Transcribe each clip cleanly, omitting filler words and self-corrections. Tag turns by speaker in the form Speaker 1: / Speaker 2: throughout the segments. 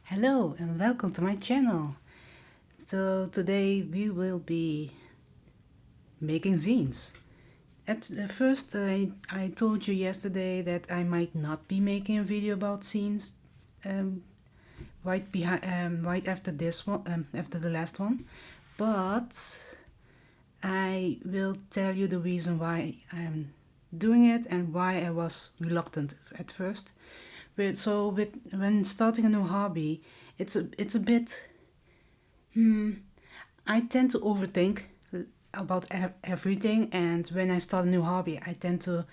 Speaker 1: Hello and welcome to my channel. So today we will be making zines. At first I told you yesterday that I might not be making a video about zines right after this one, after the last one, but I will tell you the reason why I'm doing it and why I was reluctant at first. When starting a new hobby, it's a bit. I tend to overthink about everything, and when I start a new hobby, I tend to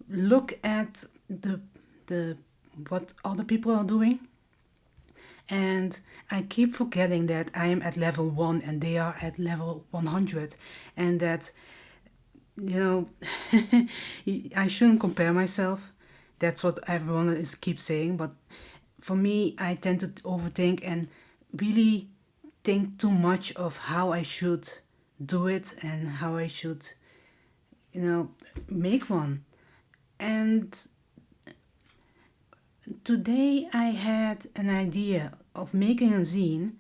Speaker 1: look at the what other people are doing, and I keep forgetting that I am at level 1 and they are at level 100, and that you know I shouldn't compare myself. That's what everyone is keep saying, but for me, I tend to overthink and really think too much of how I should do it and how I should, make one. And today I had an idea of making a zine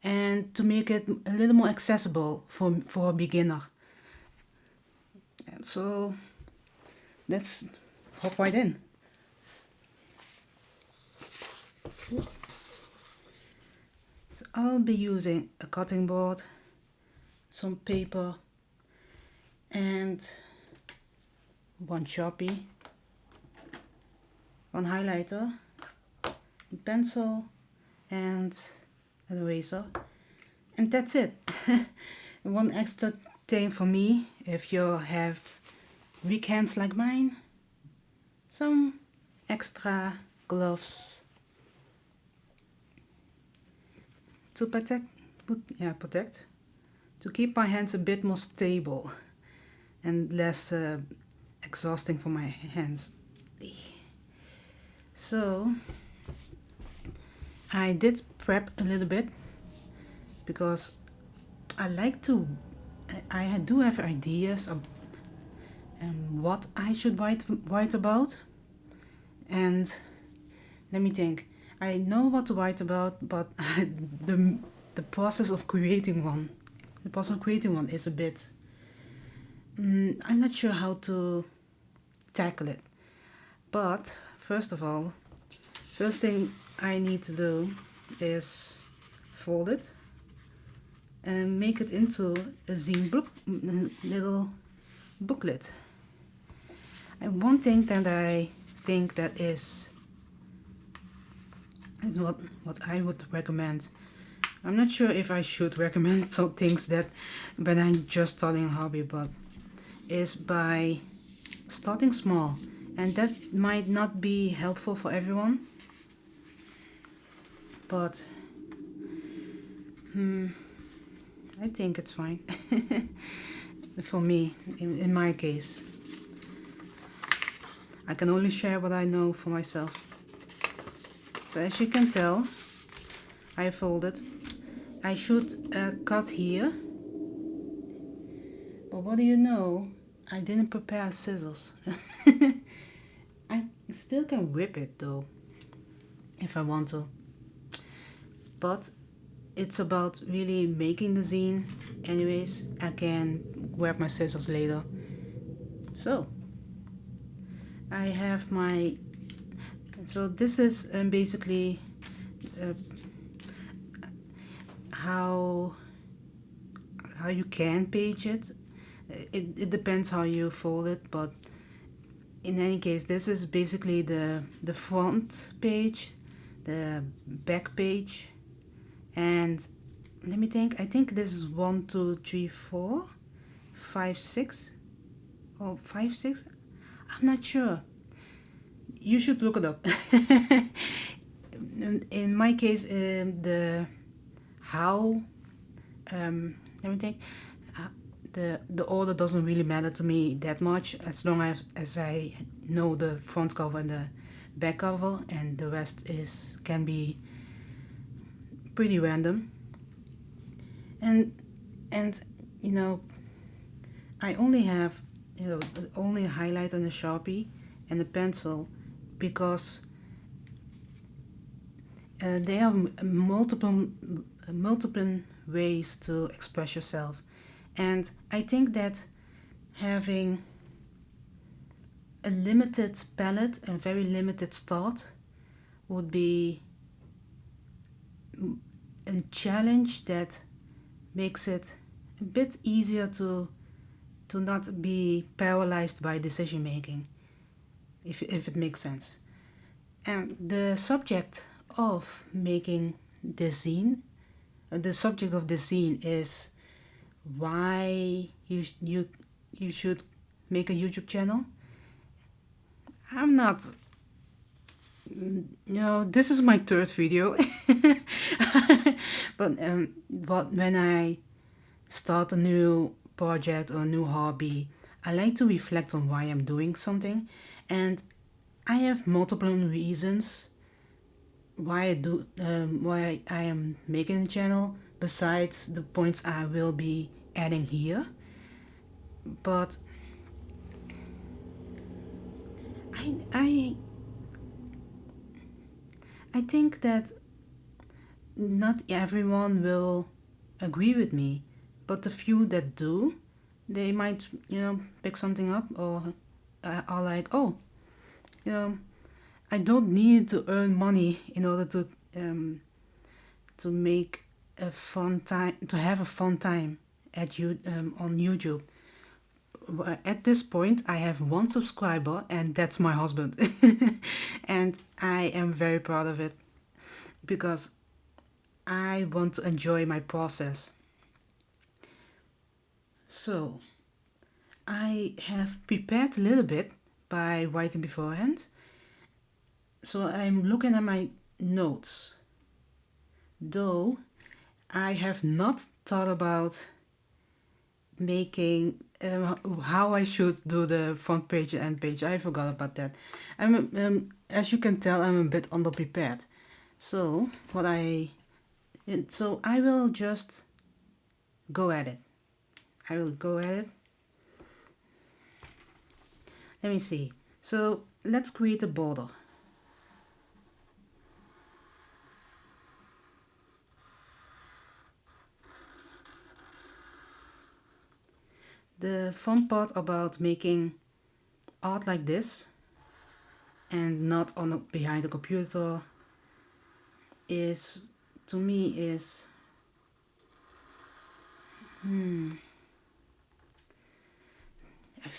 Speaker 1: and to make it a little more accessible for a beginner. And so let's hop right in. So I'll be using a cutting board, some paper, and one Sharpie, one highlighter, a pencil, and an eraser. And that's it. One extra thing for me, if you have weak hands like mine, some extra gloves to protect, to keep my hands a bit more stable and less exhausting for my hands. So I did prep a little bit because I do have ideas of what I should write about, and let me think. I know what to write about, but the process of creating one, is a bit. I'm not sure how to tackle it. But first thing I need to do is fold it and make it into a zine little booklet. And one thing that I think that is what I would recommend. I'm not sure if I should recommend some things that when I'm just starting a hobby, but is by starting small, and that might not be helpful for everyone, but I think it's fine for me. In my case, I can only share what I know for myself. So as you can tell, I folded. I should cut here, but what do you know? I didn't prepare scissors. I still can whip it though, if I want to. But it's about really making the zine. Anyways, I can grab my scissors later. So I have my. So this is basically how you can page it. It depends how you fold it, but in any case, this is basically the front page, the back page, and let me think. I think this is 1, 2, 3, 4, 5, 6, or 5, 6. I'm not sure. You should look it up. In my case, the how. Let me think. The order doesn't really matter to me that much, as long as I know the front cover and the back cover, and the rest can be pretty random. And I only have only a highlight and a Sharpie and a pencil, because there are multiple ways to express yourself, and I think that having a limited palette and very limited start would be a challenge that makes it a bit easier to not be paralyzed by decision making, if it makes sense. And the subject of making this zine, the subject of this zine is why you should make a YouTube channel. I'm not, this is my third video. But when I start a new project or a new hobby, I like to reflect on why I'm doing something, and I have multiple reasons why I am making a channel besides the points I will be adding here. But I think that not everyone will agree with me, but the few that do, they might, pick something up, or are like, oh, I don't need to earn money in order to make a fun time, to have a fun time on YouTube. At this point, I have one subscriber, and that's my husband. And I am very proud of it because I want to enjoy my process. So, I have prepared a little bit by writing beforehand. So I'm looking at my notes. Though I have not thought about making how I should do the front page and end page. I forgot about that. As you can tell, I'm a bit underprepared. So I will just go at it. Let me see. So let's create a border. The fun part about making art like this and not behind the computer is, to me, is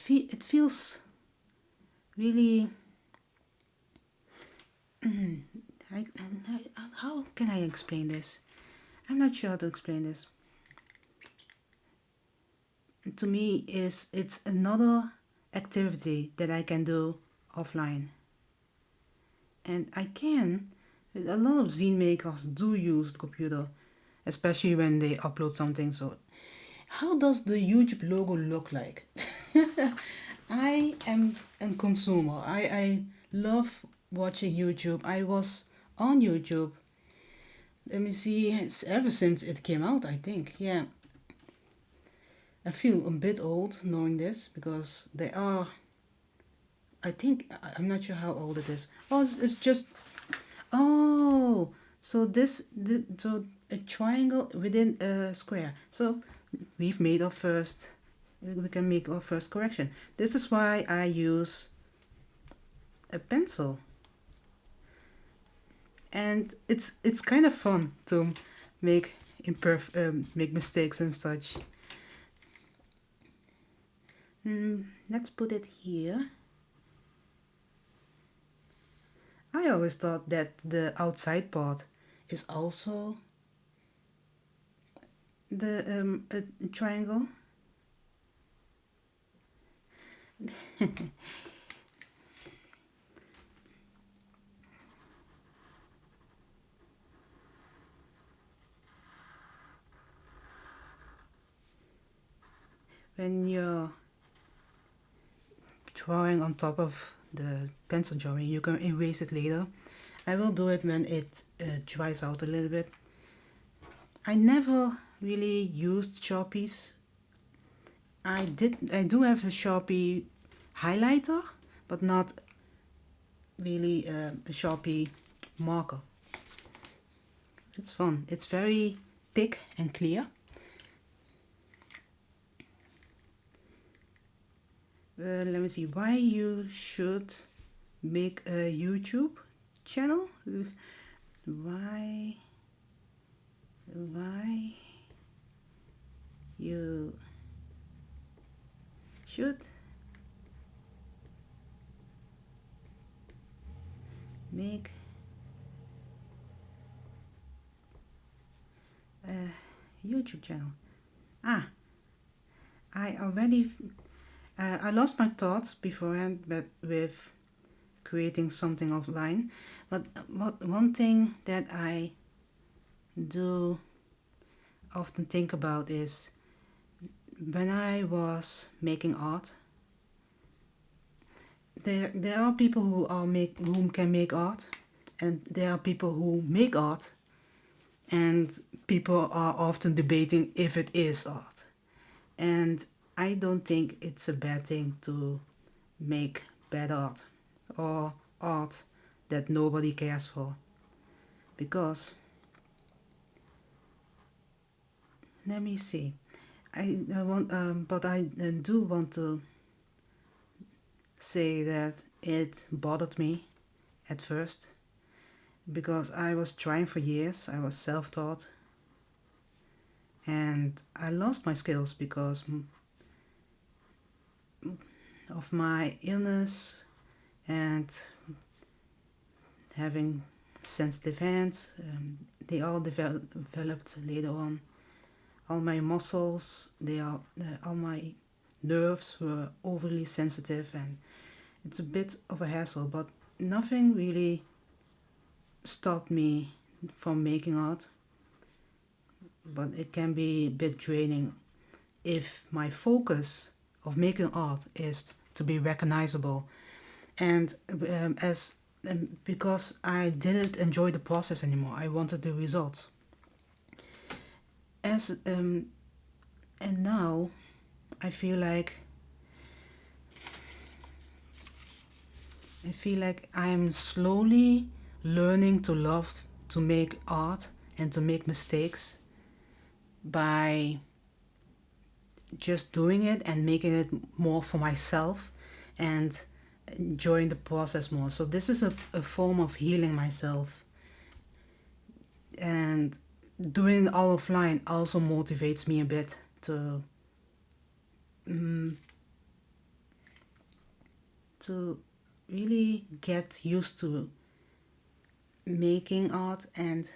Speaker 1: it feels really how can I explain this? I'm not sure how to explain this. To me, it's another activity that I can do offline. And a lot of zine makers do use the computer, especially when they upload something. So how does the YouTube logo look like? I am a consumer. I love watching YouTube. I was on YouTube. Let me see, it's ever since it came out, I think. Yeah. I feel a bit old knowing this because they are, I think, I'm not sure how old it is. Oh, it's just, oh, so so a triangle within a square. So we can make our first correction. This is why I use a pencil. And it's kind of fun to make mistakes and such. Let's put it here. I always thought that the outside part is also the a triangle. When you're drawing on top of the pencil drawing, you can erase it later. I will do it when it dries out a little bit. I never really used Sharpies. I do have a Sharpie highlighter, but not really a Sharpie marker. It's fun. It's very thick and clear. Let me see. Why you should make a YouTube channel? Why you should make a YouTube channel. I already I lost my thoughts beforehand, but with creating something offline. But one thing that I do often think about is when I was making art. There are people who can make art, and there are people who make art, and people are often debating if it is art. And I don't think it's a bad thing to make bad art or art that nobody cares for, because let me see. I do want to say that it bothered me at first, because I was trying for years. I was self-taught, and I lost my skills because of my illness and having sensitive hands. They all developed later on. All my muscles, all my nerves were overly sensitive, and it's a bit of a hassle, but nothing really stopped me from making art. But it can be a bit draining if my focus of making art is to be recognizable, and because I didn't enjoy the process anymore. I wanted the results. And now I feel like I'm slowly learning to love to make art and to make mistakes by just doing it and making it more for myself and enjoying the process more. So this is a form of healing myself, and doing it all offline also motivates me a bit to really get used to making art and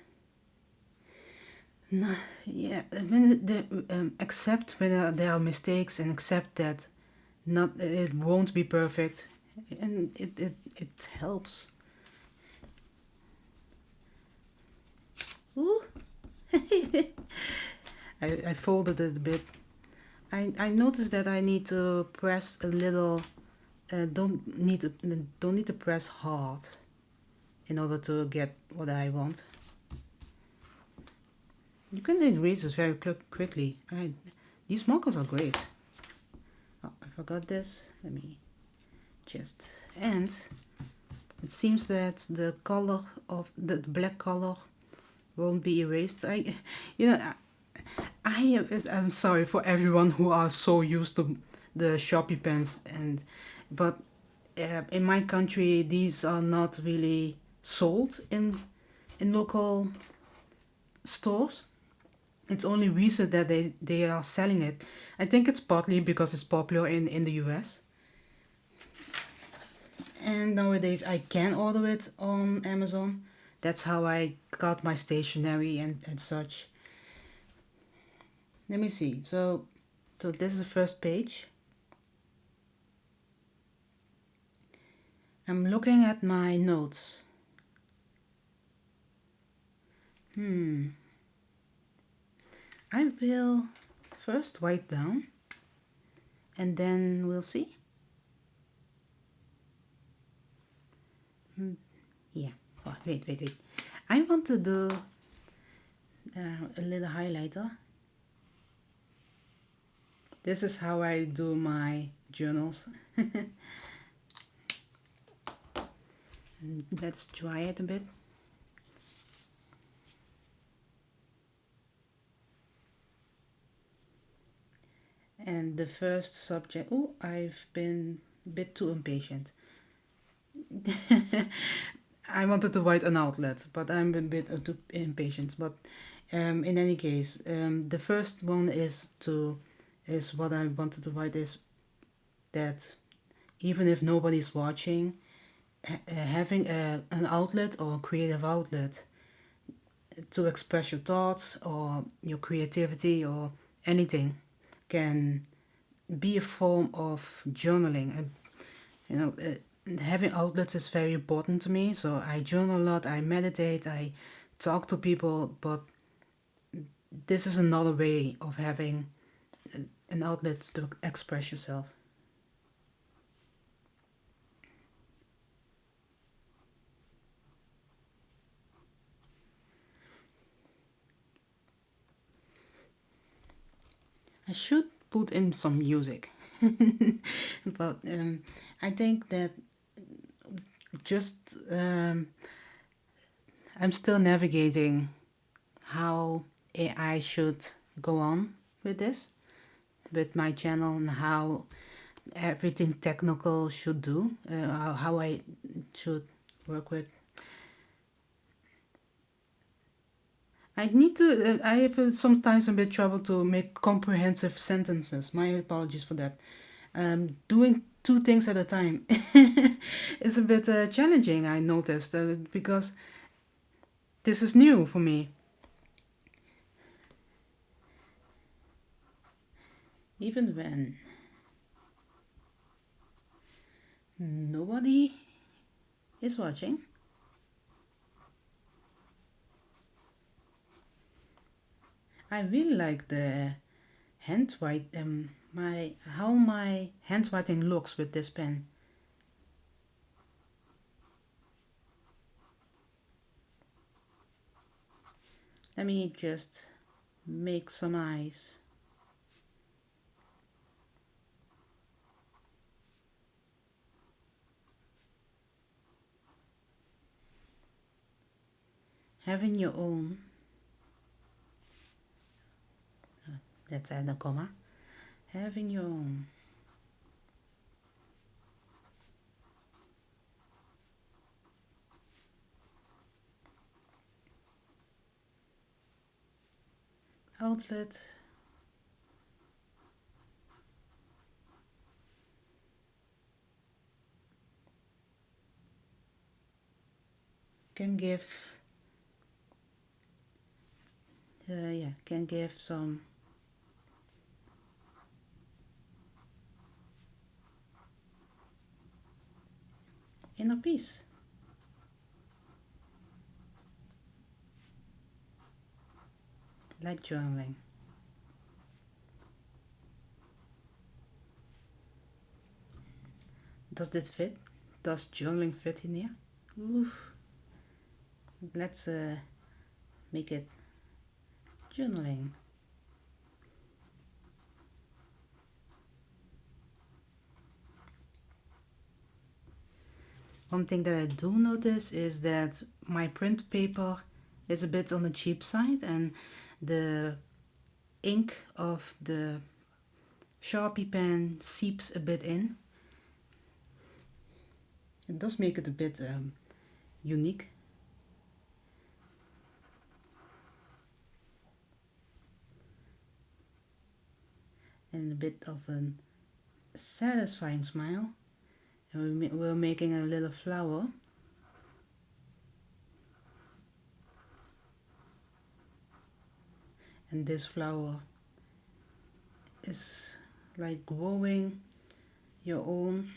Speaker 1: accept when there are mistakes, and accept that it won't be perfect, and it helps. Ooh. I folded it a bit. I noticed that I need to press a little. Don't need to press hard in order to get what I want. You can erase this very quickly. These markers are great. Oh, I forgot this. Let me just. And it seems that the color of the black color won't be erased. I'm sorry for everyone who are so used to the Sharpie pens, but in my country these are not really sold in local stores. It's only recent that they are selling it. I think it's partly because it's popular in the US. And nowadays I can order it on Amazon. That's how I got my stationery and such. Let me see. So this is the first page. I'm looking at my notes. I will first write down, and then we'll see. Yeah. Oh, wait. I want to do a little highlighter. This is how I do my journals. And let's dry it a bit. And the first subject, oh, I've been a bit too impatient. I wanted to write an outlet, but I'm a bit too impatient. But in any case, the first one is what I wanted to write is that even if nobody's watching, having an outlet or a creative outlet to express your thoughts or your creativity or anything can be a form of journaling. And, you know, having outlets is very important to me. So I journal a lot, I meditate, I talk to people, but this is another way of having an outlet to express yourself. I should put in some music, but I think that just I'm still navigating how AI should go on with this, with my channel, and how everything technical should do, how I should work with. I need to. I have sometimes a bit trouble to make comprehensive sentences. My apologies for that. Doing two things at a time is a bit challenging. I noticed because this is new for me. Even when nobody is watching. I really like the handwriting. My handwriting looks with this pen. Let me just make some eyes. Having your own. Let's add a comma. Having your own. Outlet. Can give. Can give some inner peace. Like journaling. Does this fit? Does journaling fit in here? Oof. Let's make it journaling. One thing that I do notice is that my print paper is a bit on the cheap side, and the ink of the Sharpie pen seeps a bit in. It does make it a bit unique. And a bit of a satisfying smile. And we're making a little flower. And this flower is like growing your own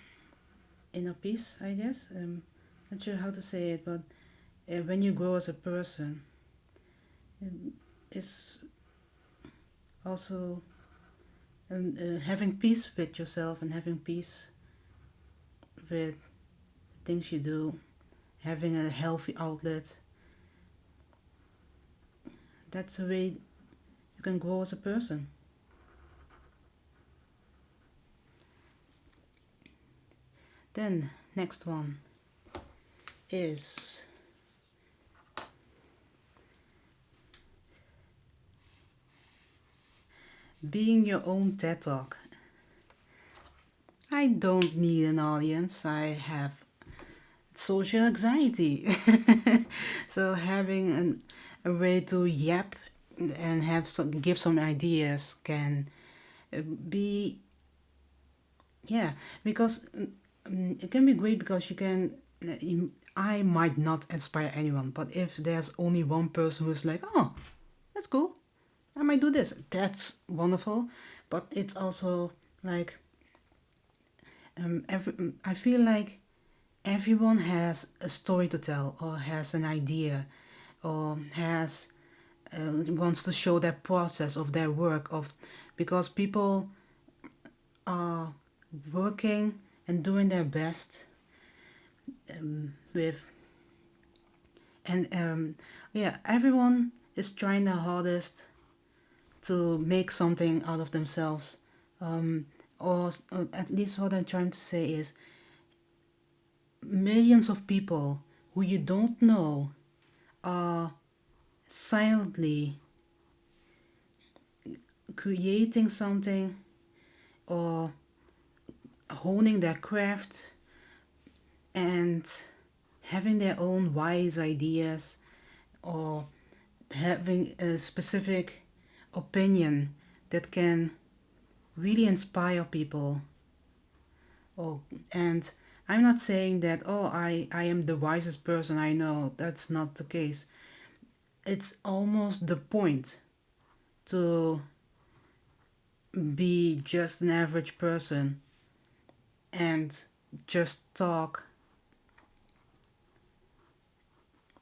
Speaker 1: inner peace, I guess. Not sure how to say it, but when you grow as a person, it's also having peace with yourself and having peace with things you do, having a healthy outlet. That's the way you can grow as a person. Then next one is being your own TED Talk. I don't need an audience. I have social anxiety. So having a way to yap and give some ideas can be, yeah, because it can be great because you can, I might not inspire anyone, but if there's only one person who's like, oh, that's cool, I might do this, that's wonderful. But it's also like, I feel like everyone has a story to tell, or has an idea, or has wants to show their process of their work, of because people are working and doing their best, with, and yeah, everyone is trying their hardest to make something out of themselves, or at least what I'm trying to say is millions of people who you don't know are silently creating something, or honing their craft, and having their own wise ideas, or having a specific opinion that can really inspire people. Oh, and I'm not saying that, oh, I am the wisest person I know. That's not the case. It's almost the point to be just an average person and just talk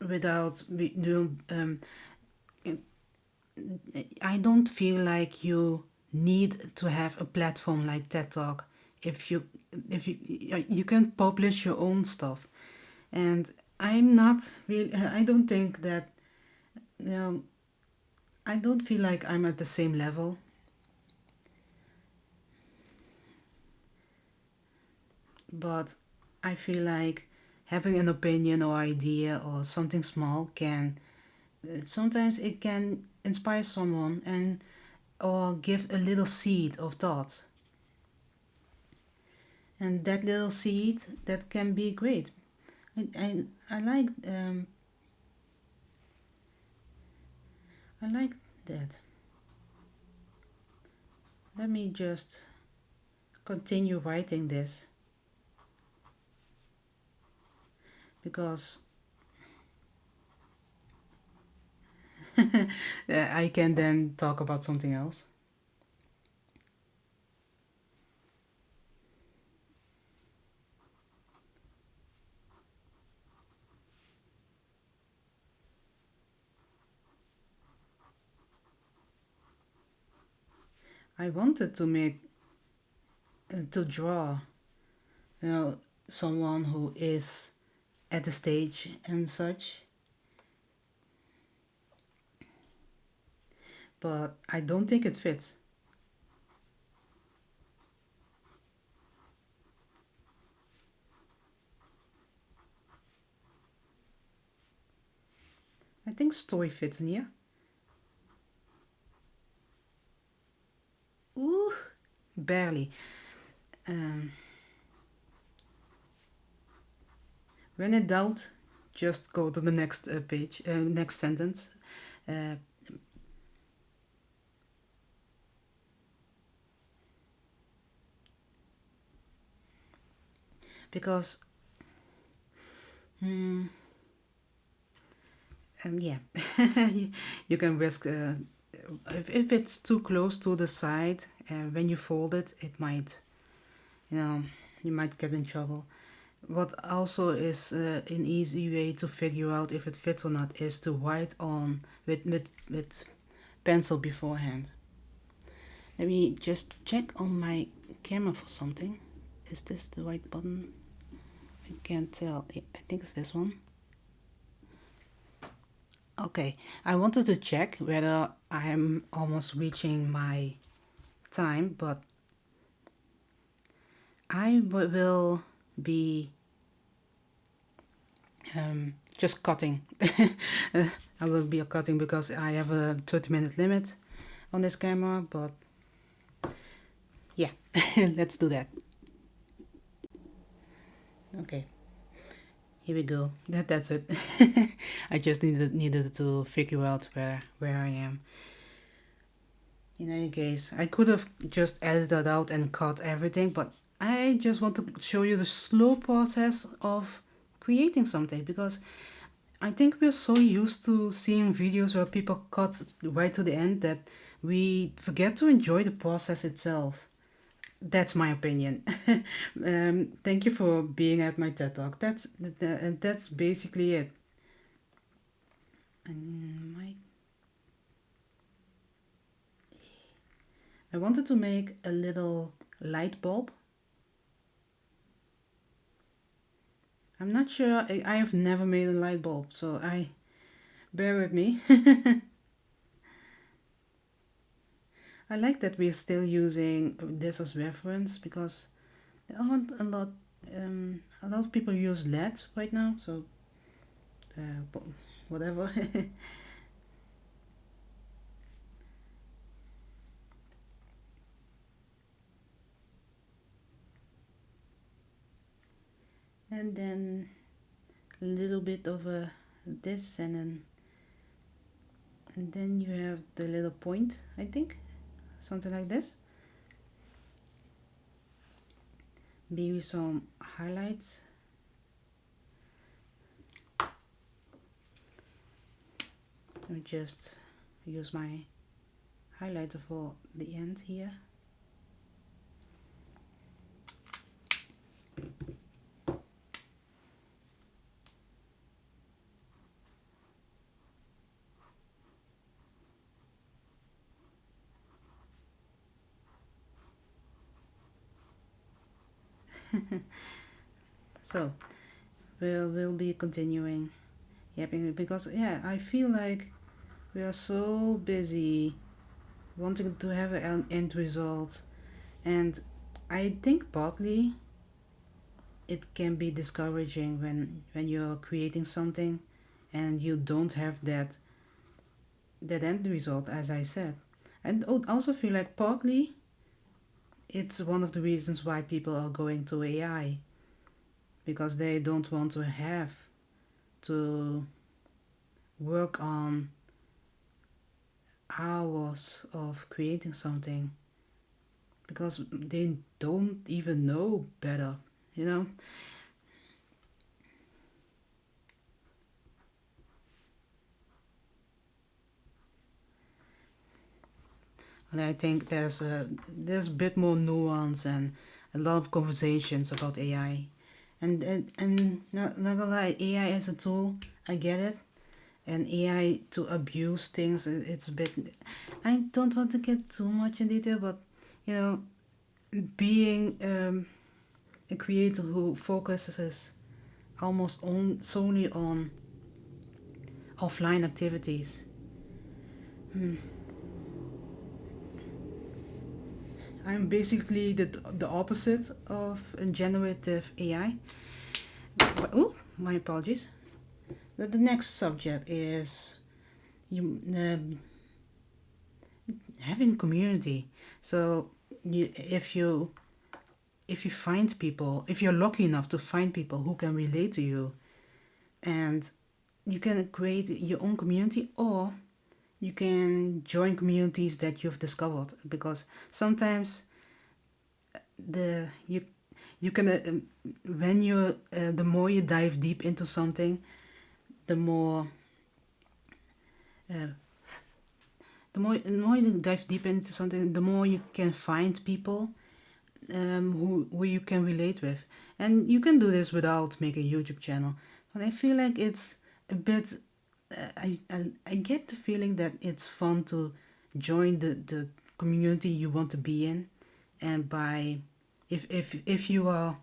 Speaker 1: without I don't feel like you need to have a platform like TED Talk. If you can publish your own stuff, and I'm not really, I don't think that, you know, I don't feel like I'm at the same level, but I feel like having an opinion or idea or something small can, sometimes it can inspire someone, and or give a little seed of thought, and that little seed, that can be great. I like, I like that. Let me just continue writing this, because I can then talk about something else. I wanted to make, to draw, you know, someone who is at the stage and such, but I don't think it fits. I think story fits in here. Ooh, barely. Um, when in doubt, just go to the next page, next sentence. Uh, because, yeah, you can risk, if it's too close to the side, when you fold it, it might, you know, you might get in trouble. What also is an easy way to figure out if it fits or not is to write on with pencil beforehand. Let me just check on my camera for something. Is this the right button? I can't tell. I think it's this one. Okay, I wanted to check whether I'm almost reaching my time, but I will be just cutting. I will be cutting because I have a 30-minute limit on this camera, but yeah, let's do that. Okay, here we go. That's it. I just needed to figure out where I am. In any case, I could have just edited out and cut everything, but I just want to show you the slow process of creating something, because I think we're so used to seeing videos where people cut right to the end that we forget to enjoy the process itself. That's my opinion. Thank you for being at my TED Talk. That's basically it. And I wanted to make a little light bulb. I'm not sure. I have never made a light bulb, so bear with me. I like that we're still using this as reference, because there aren't a lot of people use LED right now, so whatever. And then a little bit of this, and then you have the little point, I think, something like this. Maybe some highlights. Let me just use my highlighter for the end here. So we'll be continuing. Yeah, because I feel like we are so busy wanting to have an end result, and I think partly it can be discouraging when you're creating something and you don't have that end result, as I said. And I also feel like partly it's one of the reasons why people are going to AI, because they don't want to have to work on hours of creating something, because they don't even know better, you know? And I think there's a bit more nuance and a lot of conversations about AI. And not gonna lie, AI as a tool, I get it. And AI to abuse things, it's a bit. I don't want to get too much in detail, but you know, being a creator who focuses almost solely on offline activities. I'm basically the opposite of a generative AI. But, oh, my apologies. The next subject is you having community. So if you find people, if you're lucky enough to find people who can relate to you, and you can create your own community, or you can join communities that you've discovered, because sometimes the you can when you the more you dive deep into something, the more uh, the more you dive deep into something, the more you can find people who you can relate with. And you can do this without making a YouTube channel. But I feel like it's a bit. I get the feeling that it's fun to join the community you want to be in, and by if you are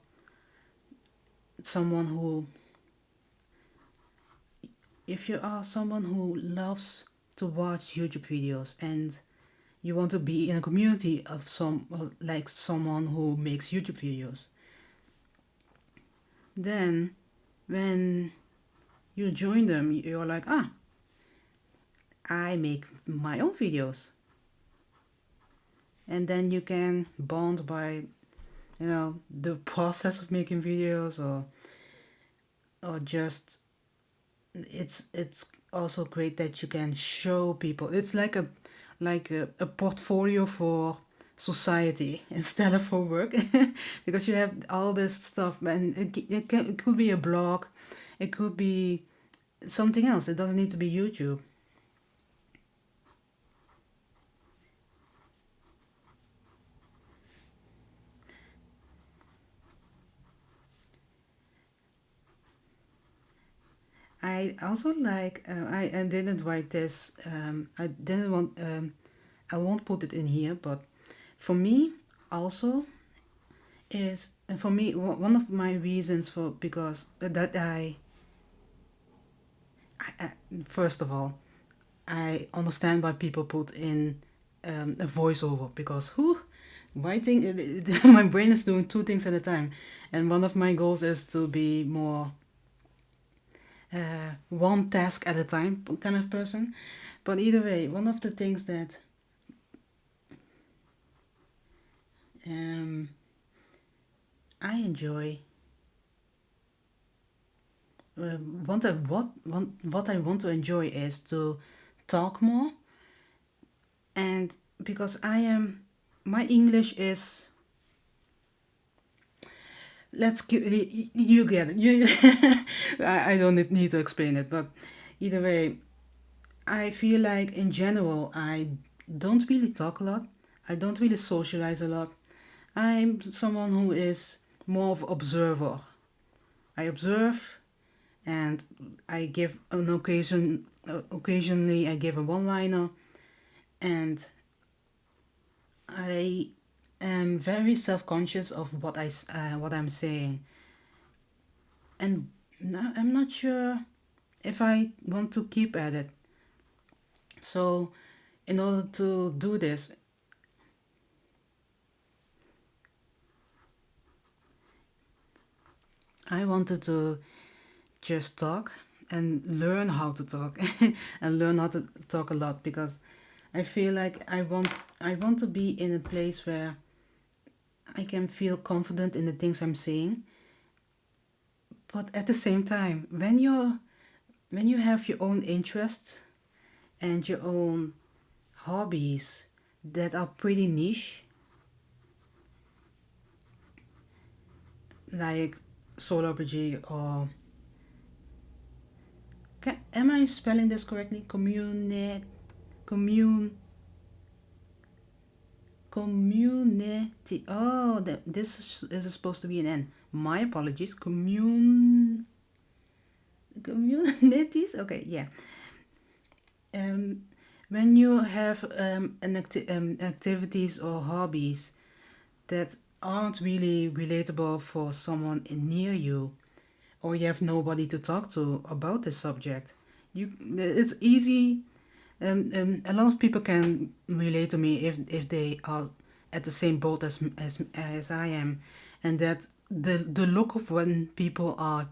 Speaker 1: someone who if you are someone who loves to watch YouTube videos, and you want to be in a community of like someone who makes YouTube videos, then when you join them, you're like, I make my own videos. And then you can bond by, the process of making videos, or or just it's also great that you can show people. It's like a portfolio for society instead of for work because you have all this stuff, and it could be a blog, it could be something else. It doesn't need to be YouTube. I also like I didn't write this. I didn't want. I won't put it in here, but for me also is for me one of my reasons for because that I first of all I understand why people put in a voiceover because who writing my brain is doing two things at a time, and one of my goals is to be more one task at a time kind of person. But either way, one of the things that um, I enjoy, what I want to enjoy is to talk more, and because I am, my English is, let's give you get it. You, I don't need to explain it, but either way, I feel like in general I don't really talk a lot. I don't really socialize a lot. I'm someone who is more of observer. I observe and I give an occasionally I give a one-liner, and I am very self-conscious of what I'm saying, and I'm not sure if I want to keep at it. So in order to do this, I wanted to just talk and learn how to talk and learn how to talk a lot, because I feel like I want to be in a place where I can feel confident in the things I'm saying. But at the same time, when you have your own interests and your own hobbies that are pretty niche, like solar RPG or am I spelling this correctly? Commune community. Oh, this is supposed to be an N. My apologies. Communities. Okay, yeah. Um, when you have activities or hobbies that aren't really relatable for someone near you, or you have nobody to talk to about this subject, it's easy. A lot of people can relate to me if they are at the same boat as I am, and that the look of when people are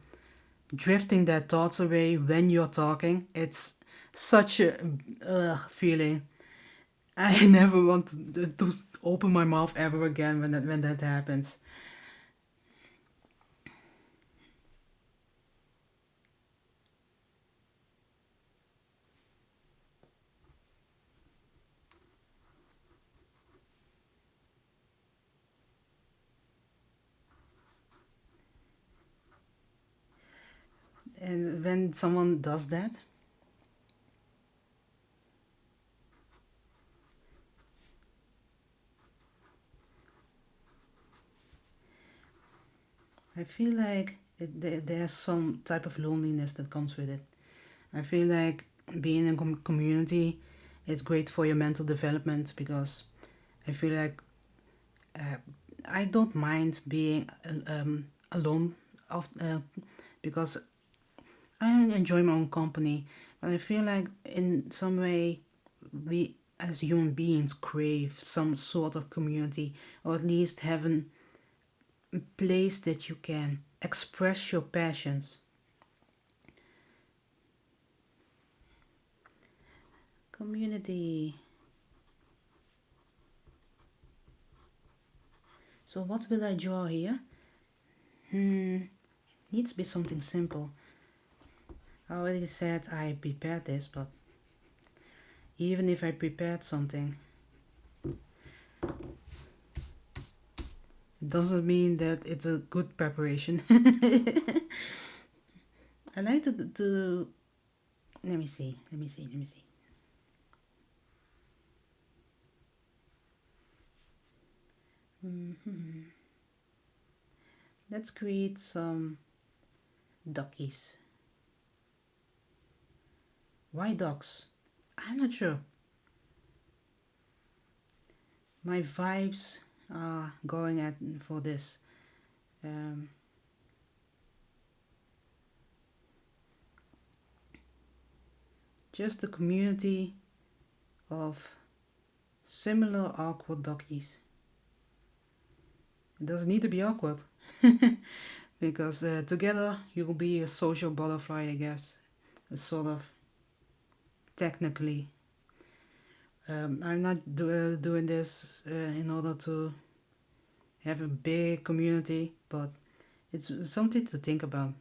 Speaker 1: drifting their thoughts away when you're talking, it's such a feeling. I never want to open my mouth ever again when that happens. And when someone does that, I feel like there's some type of loneliness that comes with it. I feel like being in a community is great for your mental development, because I feel like uh, I don't mind being alone because I enjoy my own company, but I feel like in some way we as human beings crave some sort of community, or at least having a place that you can express your passions. Community. So what will I draw here? Needs to be something simple. I already said I prepared this, but even if I prepared something, it doesn't mean that it's a good preparation. I like to let me see. Let's create some duckies. Why ducks? I'm not sure. My vibes are going at for this. Um, just a community of similar awkward duckies. It doesn't need to be awkward. Because together you'll be a social butterfly, I guess. A sort of, technically. I'm not doing this in order to have a big community, but it's something to think about,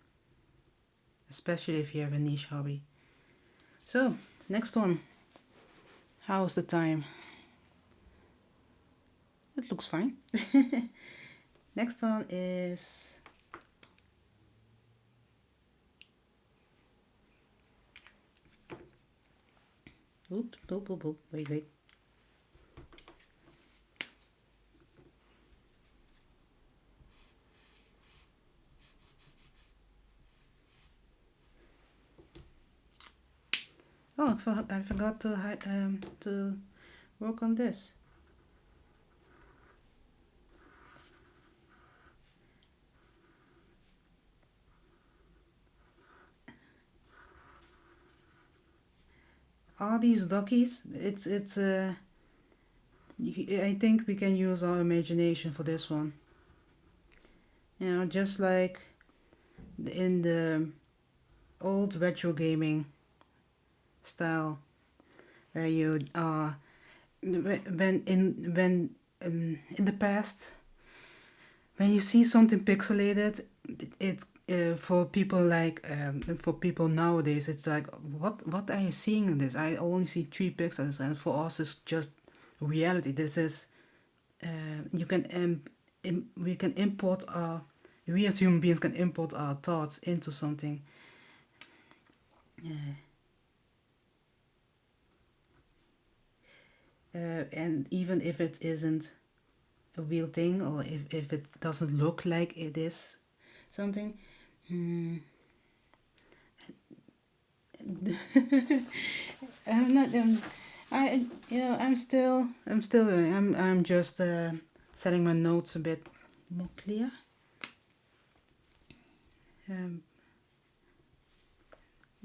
Speaker 1: especially if you have a niche hobby. So, next one. How's the time? It looks fine. Next one is wait. Oh, I forgot to work on this. All these duckies, I think we can use our imagination for this one. You know, just like in the old retro gaming style, where you in the past, when you see something pixelated, it's for people for people nowadays, it's like, what are you seeing in this? I only see 3 pixels, and for us it's just reality. This is you can we can import we as human beings can import our thoughts into something. And even if it isn't a real thing, or if it doesn't look like it is something, I'm not I I'm just setting my notes a bit more clear. A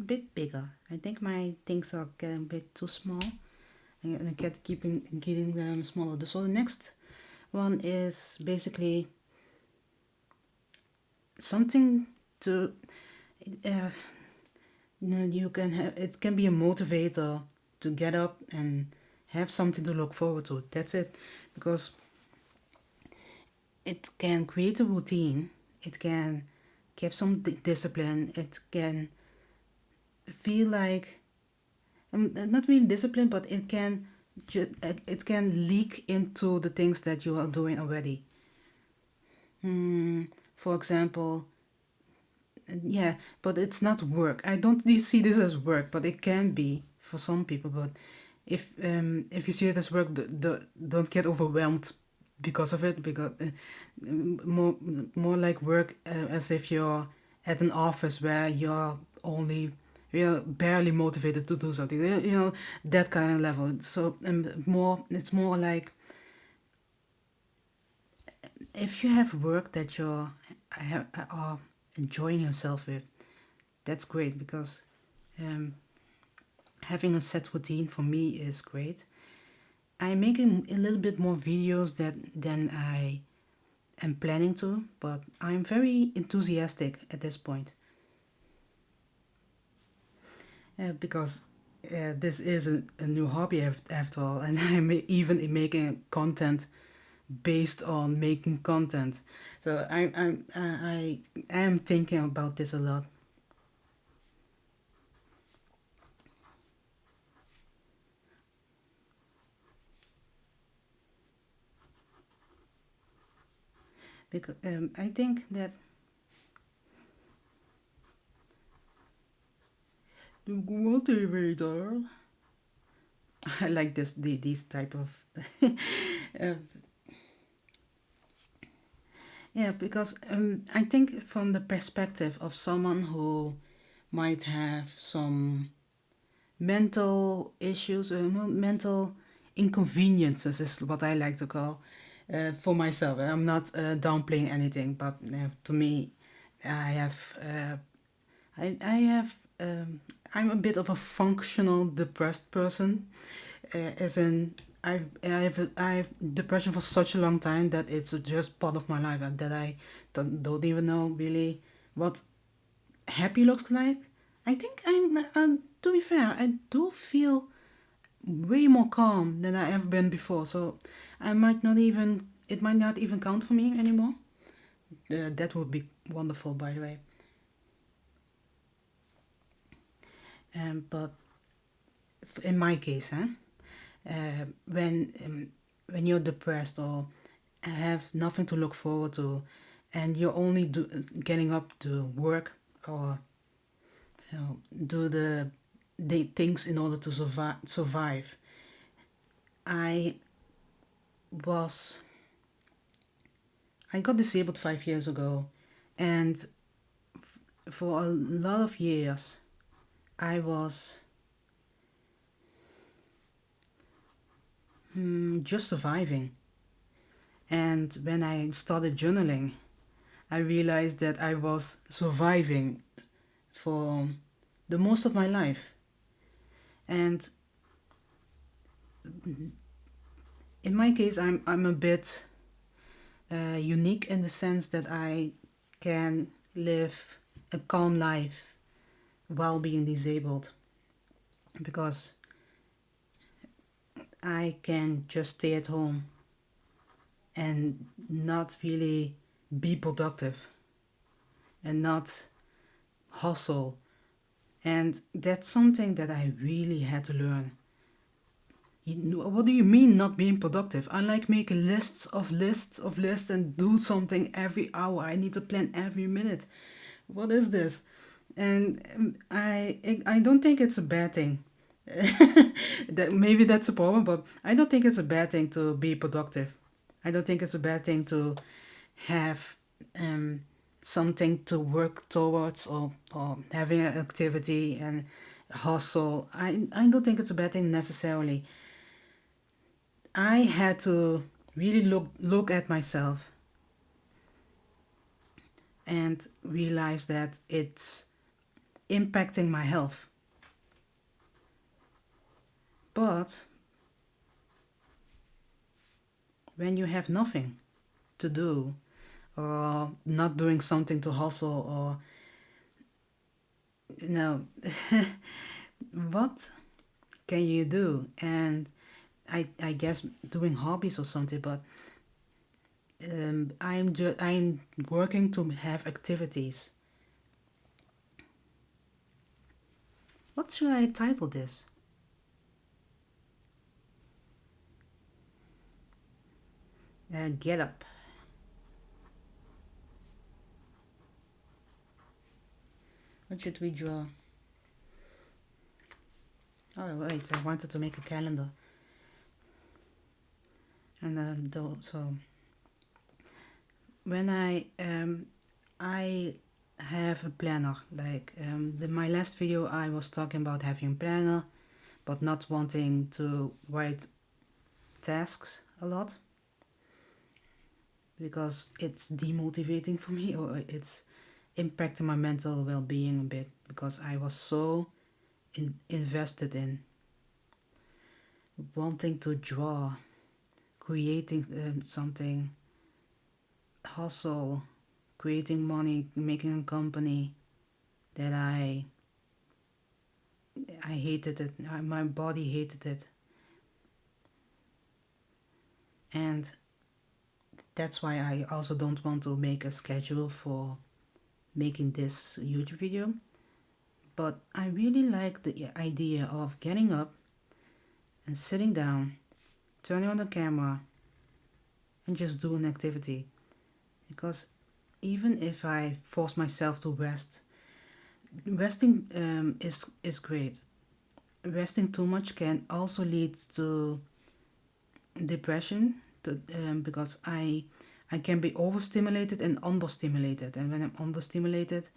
Speaker 1: bit bigger. I think my things are getting a bit too small, and I getting them smaller. So the next one is basically something to you can have. It can be a motivator to get up and have something to look forward to. That's it, because it can create a routine. It can give some discipline. It can feel like not really discipline, but it can leak into the things that you are doing already. For example, yeah, but it's not work. I don't see this as work, but it can be for some people. But if you see it as work, don't get overwhelmed because of it. Because more like work, as if you're at an office where you're barely motivated to do something. You know, that kind of level. So it's more like if you have work that are enjoying yourself with, that's great, because having a set routine for me is great. I'm making a little bit more videos than I am planning to, but I'm very enthusiastic at this point. Because this is a new hobby after all, and I'm even making content based on making content. So I am thinking about this a lot. Because I think that the motivator. I like these type of uh, yeah, because I think from the perspective of someone who might have some mental issues, mental inconveniences is what I like to call for myself. I'm not downplaying anything, but to me, I have I have I'm a bit of a functional depressed person, as in I've depression for such a long time that it's just part of my life and that I don't even know really what happy looks like. I think to be fair, I do feel way more calm than I ever been before. So it might not even count for me anymore. That would be wonderful, by the way. But in my case, uh, when um, when you're depressed or have nothing to look forward to, and you're only getting up to work or do the things in order to survive. I was I got disabled 5 years ago, and for a lot of years I was just surviving. And when I started journaling, I realized that I was surviving for the most of my life. And in my case, I'm a bit unique in the sense that I can live a calm life while being disabled, because I can just stay at home and not really be productive and not hustle. And that's something that I really had to learn. What do you mean not being productive? I like making lists of lists of lists and do something every hour. I need to plan every minute. What is this? And I don't think it's a bad thing. That maybe that's a problem, but I don't think it's a bad thing to be productive. I don't think it's a bad thing to have um, something to work towards, or having an activity and hustle. I don't think it's a bad thing necessarily. I had to really look at myself and realize that it's impacting my health. But when you have nothing to do, or not doing something to hustle, or you know, what can you do? And I guess doing hobbies or something, but I'm working to have activities. What should I title this? Get up. What should we draw? Oh wait, I wanted to make a calendar. And so when I have a planner. Like my last video, I was talking about having a planner, but not wanting to write tasks a lot because it's demotivating for me, or it's impacting my mental well-being a bit, because I was so invested in wanting to draw, creating something, hustle, creating money, making a company, that I hated it. My body hated it. And That's why I also don't want to make a schedule for making this YouTube video. But I really like the idea of getting up and sitting down, turning on the camera, and just do an activity. Because even if I force myself to rest, resting is great. Resting too much can also lead to depression, because I can be overstimulated and understimulated, and when I'm understimulated,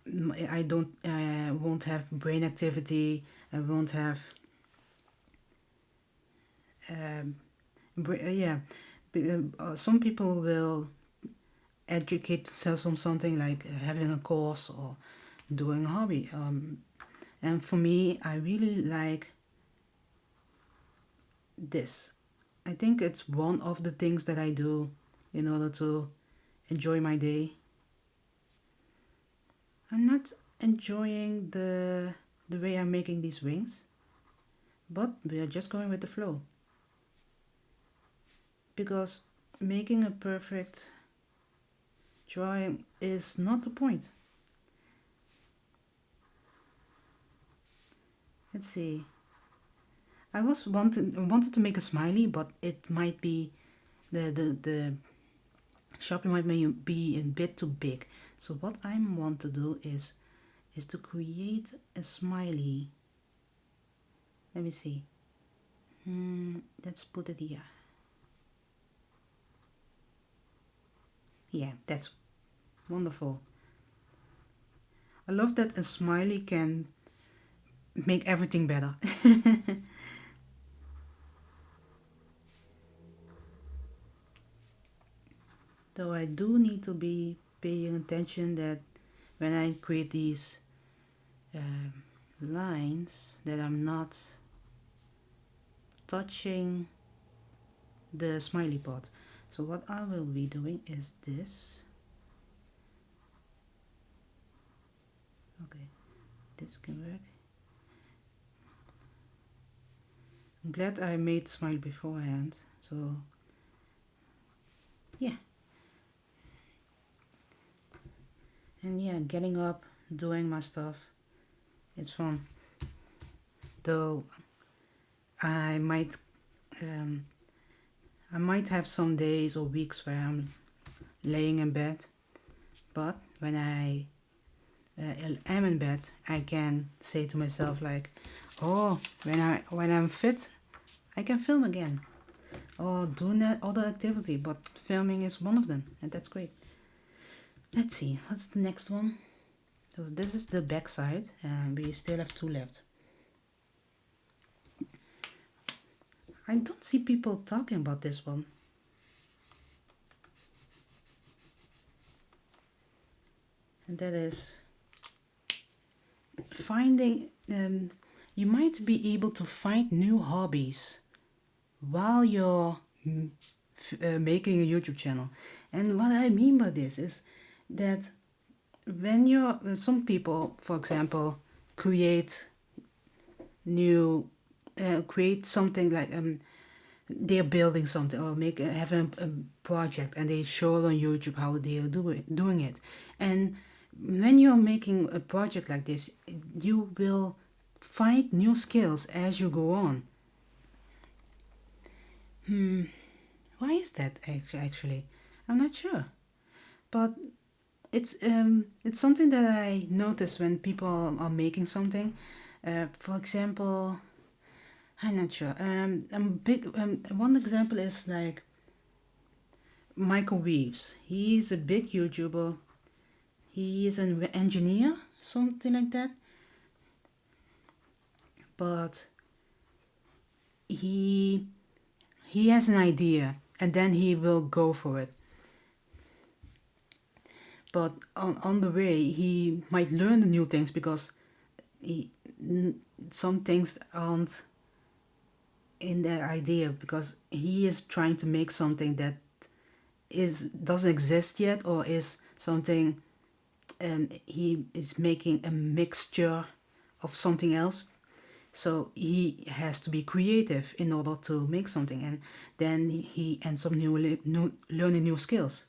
Speaker 1: I won't have brain activity. I won't have yeah. Some people will educate themselves on something like having a course or doing a hobby. And for me, I really like this. I think it's one of the things that I do in order to enjoy my day. I'm not enjoying the way I'm making these wings, but we are just going with the flow. Because making a perfect drawing is not the point. Let's see. I wanted to make a smiley, but it might be the Sharpie might be a bit too big. So what I want to do is to create a smiley. Let me see. Let's put it here. Yeah, that's wonderful. I love that a smiley can make everything better. Though I do need to be paying attention that when I create these lines, that I'm not touching the smiley part. So what I will be doing is this. Okay, this can work. I'm glad I made smile beforehand. So yeah. And yeah, getting up, doing my stuff, it's fun. Though I might have some days or weeks where I'm laying in bed, but when I am in bed, I can say to myself like, oh, when I'm fit, I can film again or do that other activity, but filming is one of them, and that's great. Let's see, what's the next one? So this is the back side, and we still have 2 left. I don't see people talking about this one. And that is finding, you might be able to find new hobbies while you're making a YouTube channel. And what I mean by this is that when some people, for example, create something like they're building something or have a project, and they show on YouTube how they are doing it. And when you're making a project like this, you will find new skills as you go on. Why is that actually? I'm not sure, but it's something that I notice when people are making something. For example, I'm not sure. One example is like Michael Reeves. He's a big YouTuber. He is an engineer, something like that. But he has an idea, and then he will go for it. But on the way, he might learn the new things, because some things aren't in that idea, because he is trying to make something that doesn't exist yet, or is something, he is making a mixture of something else. So he has to be creative in order to make something, and then he ends up learning new skills.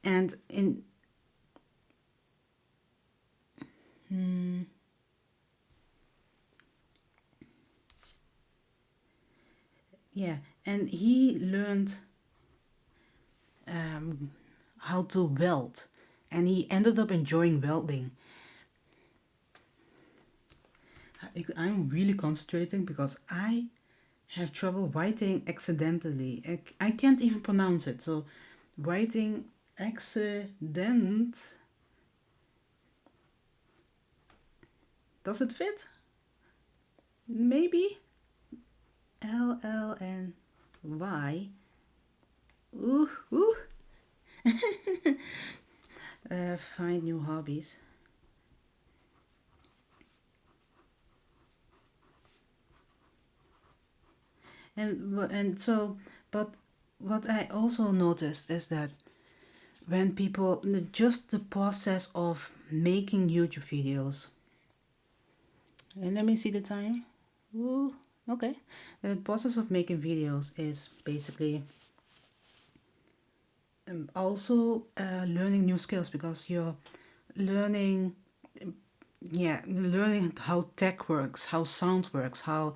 Speaker 1: And in yeah, and he learned um, how to weld, and he ended up enjoying welding. I'm really concentrating because I have trouble writing accidentally. I can't even pronounce it. So, writing accident. Does it fit? Maybe. Llny. Ooh, ooh. Find new hobbies. And so, but what I also noticed is that when people, just the process of making YouTube videos, and let me see the time. Ooh, okay. The process of making videos is basically also learning new skills, because you're learning, yeah, learning how tech works, how sound works, how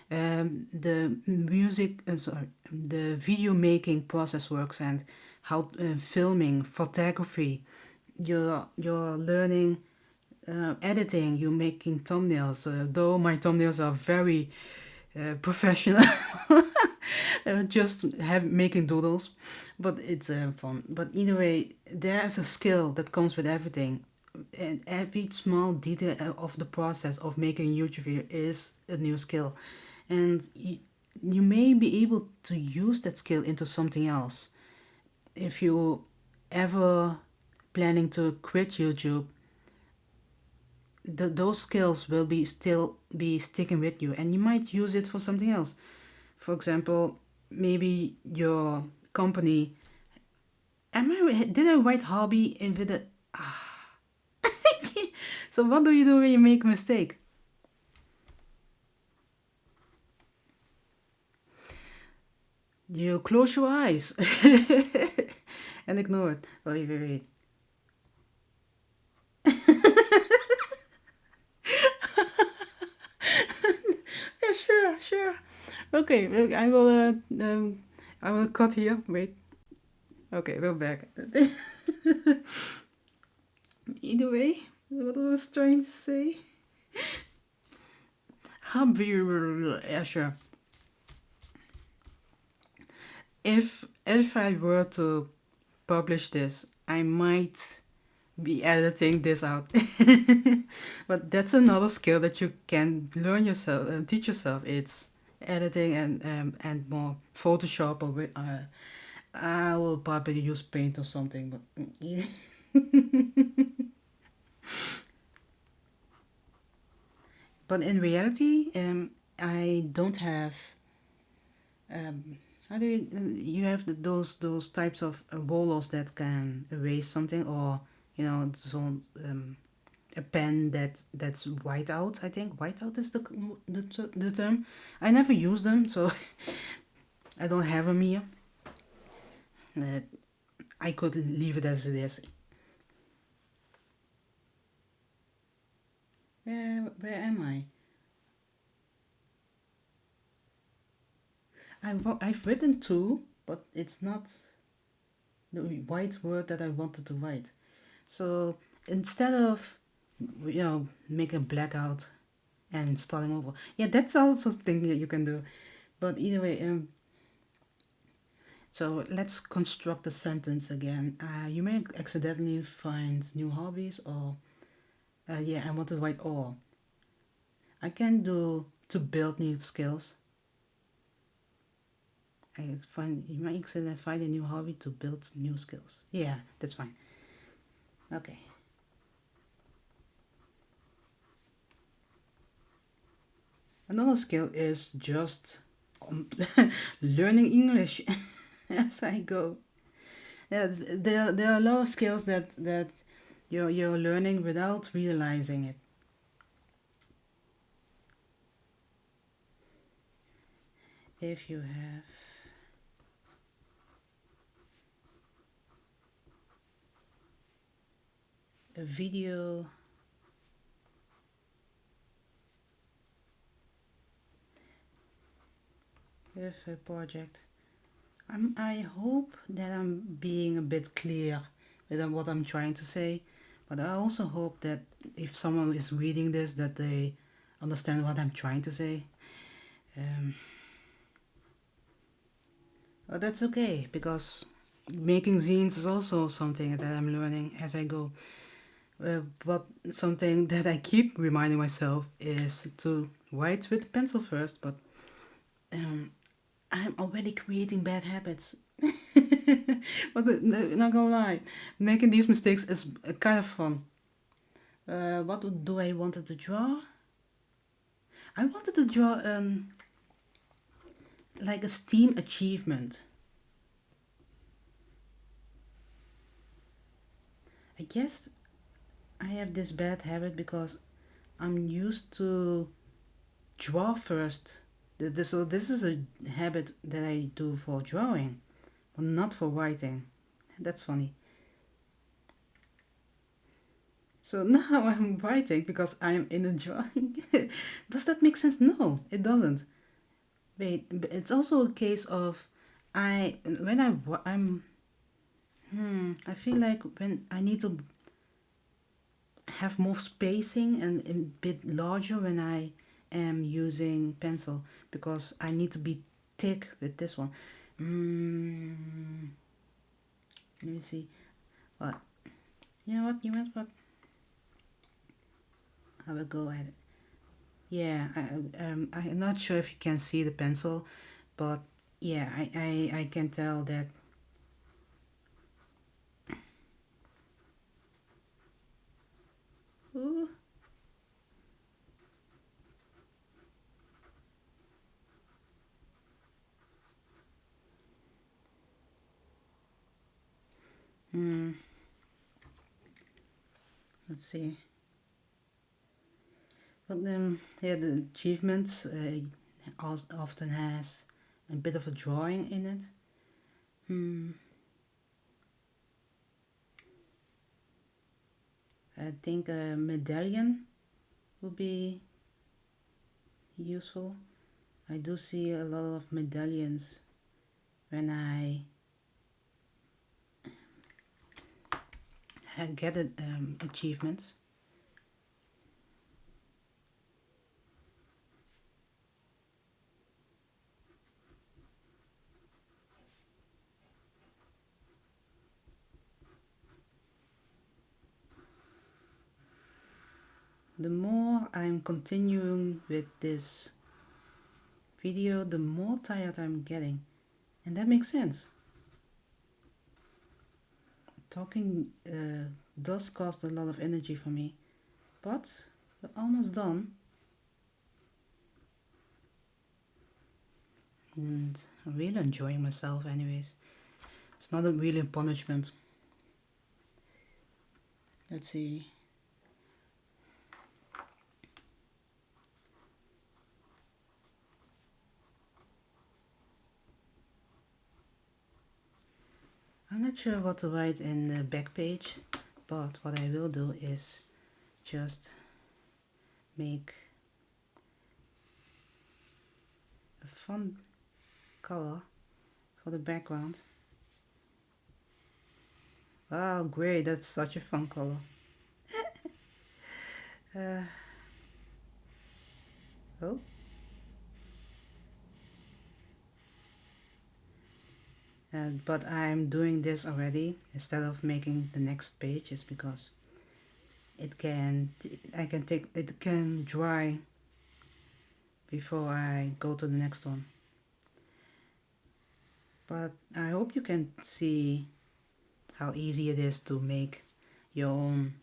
Speaker 1: the music, sorry, the video making process works, and how filming, photography. You're learning editing. You're making thumbnails. Though my thumbnails are very professional, just have making doodles, but it's fun. But either way, there's a skill that comes with everything, and every small detail of the process of making a YouTube video is a new skill, and you may be able to use that skill into something else. If you ever planning to quit YouTube, those skills will be still be sticking with you, and you might use it for something else. For example, maybe your company. Did I write hobby in with it? So what do you do when you make a mistake? You close your eyes and ignore it. Wait. Yeah, sure. Okay, I will cut here. Wait. Okay, we're back. Either way, what I was trying to say. Hobby, yeah, sure. If I were to publish this, I might be editing this out. But that's another skill that you can learn yourself and teach yourself. It's editing and more Photoshop, or I will probably use Paint or something. But yeah. But in reality, I don't have. How do you have those types of rollers that can erase something, or so a pen that's white out. I think white out is the term. I never use them, so I don't have them here. Uh, I could leave it as it is. Where am I? I've written two, but it's not the white word that I wanted to write. So instead of make a blackout and starting over, yeah, that's also a thing that you can do. But either way, so let's construct the sentence again. You may accidentally find new hobbies, or yeah, I want to write or. I can do to build new skills. You might accidentally find a new hobby to build new skills. Yeah, that's fine. Okay. Another skill is just learning English as I go. Yeah, there are a lot of skills that you're learning without realizing it. if you have a video with a project. I hope that I'm being a bit clear with what I'm trying to say, but I also hope that if someone is reading this, that they understand what I'm trying to say. But that's okay, because making zines is also something that I'm learning as I go. But something that I keep reminding myself is to write with pencil first, but I'm already creating bad habits. But not gonna lie, making these mistakes is kind of fun. What do I wanted to draw? I wanted to draw like a STEAM achievement. I guess I have this bad habit because I'm used to draw first. So this is a habit that I do for drawing, but not for writing. That's funny. So now I'm writing because I'm in a drawing. Does that make sense? No, it doesn't. Wait, it's also a case of I feel like when I need to have more spacing and a bit larger when I am using pencil, because I need to be thick with this one. Let me see. What? You know what? You went what? I will go at it. Yeah, I'm not sure if you can see the pencil, but yeah, I can tell that. Ooh. Let's see. But yeah, the achievement often has a bit of a drawing in it. I think a medallion would be useful. I do see a lot of medallions when I get achievements. The more I'm continuing with this video, the more tired I'm getting. And that makes sense. Talking does cost a lot of energy for me. But we're almost done. And I'm really enjoying myself anyways. It's not a really punishment. Let's see. I'm not sure what to write in the back page, but what I will do is just make a fun color for the background. Wow, great, that's such a fun color. Oh. But I'm doing this already instead of making the next page is because it can dry before I go to the next one. But I hope you can see how easy it is to make your own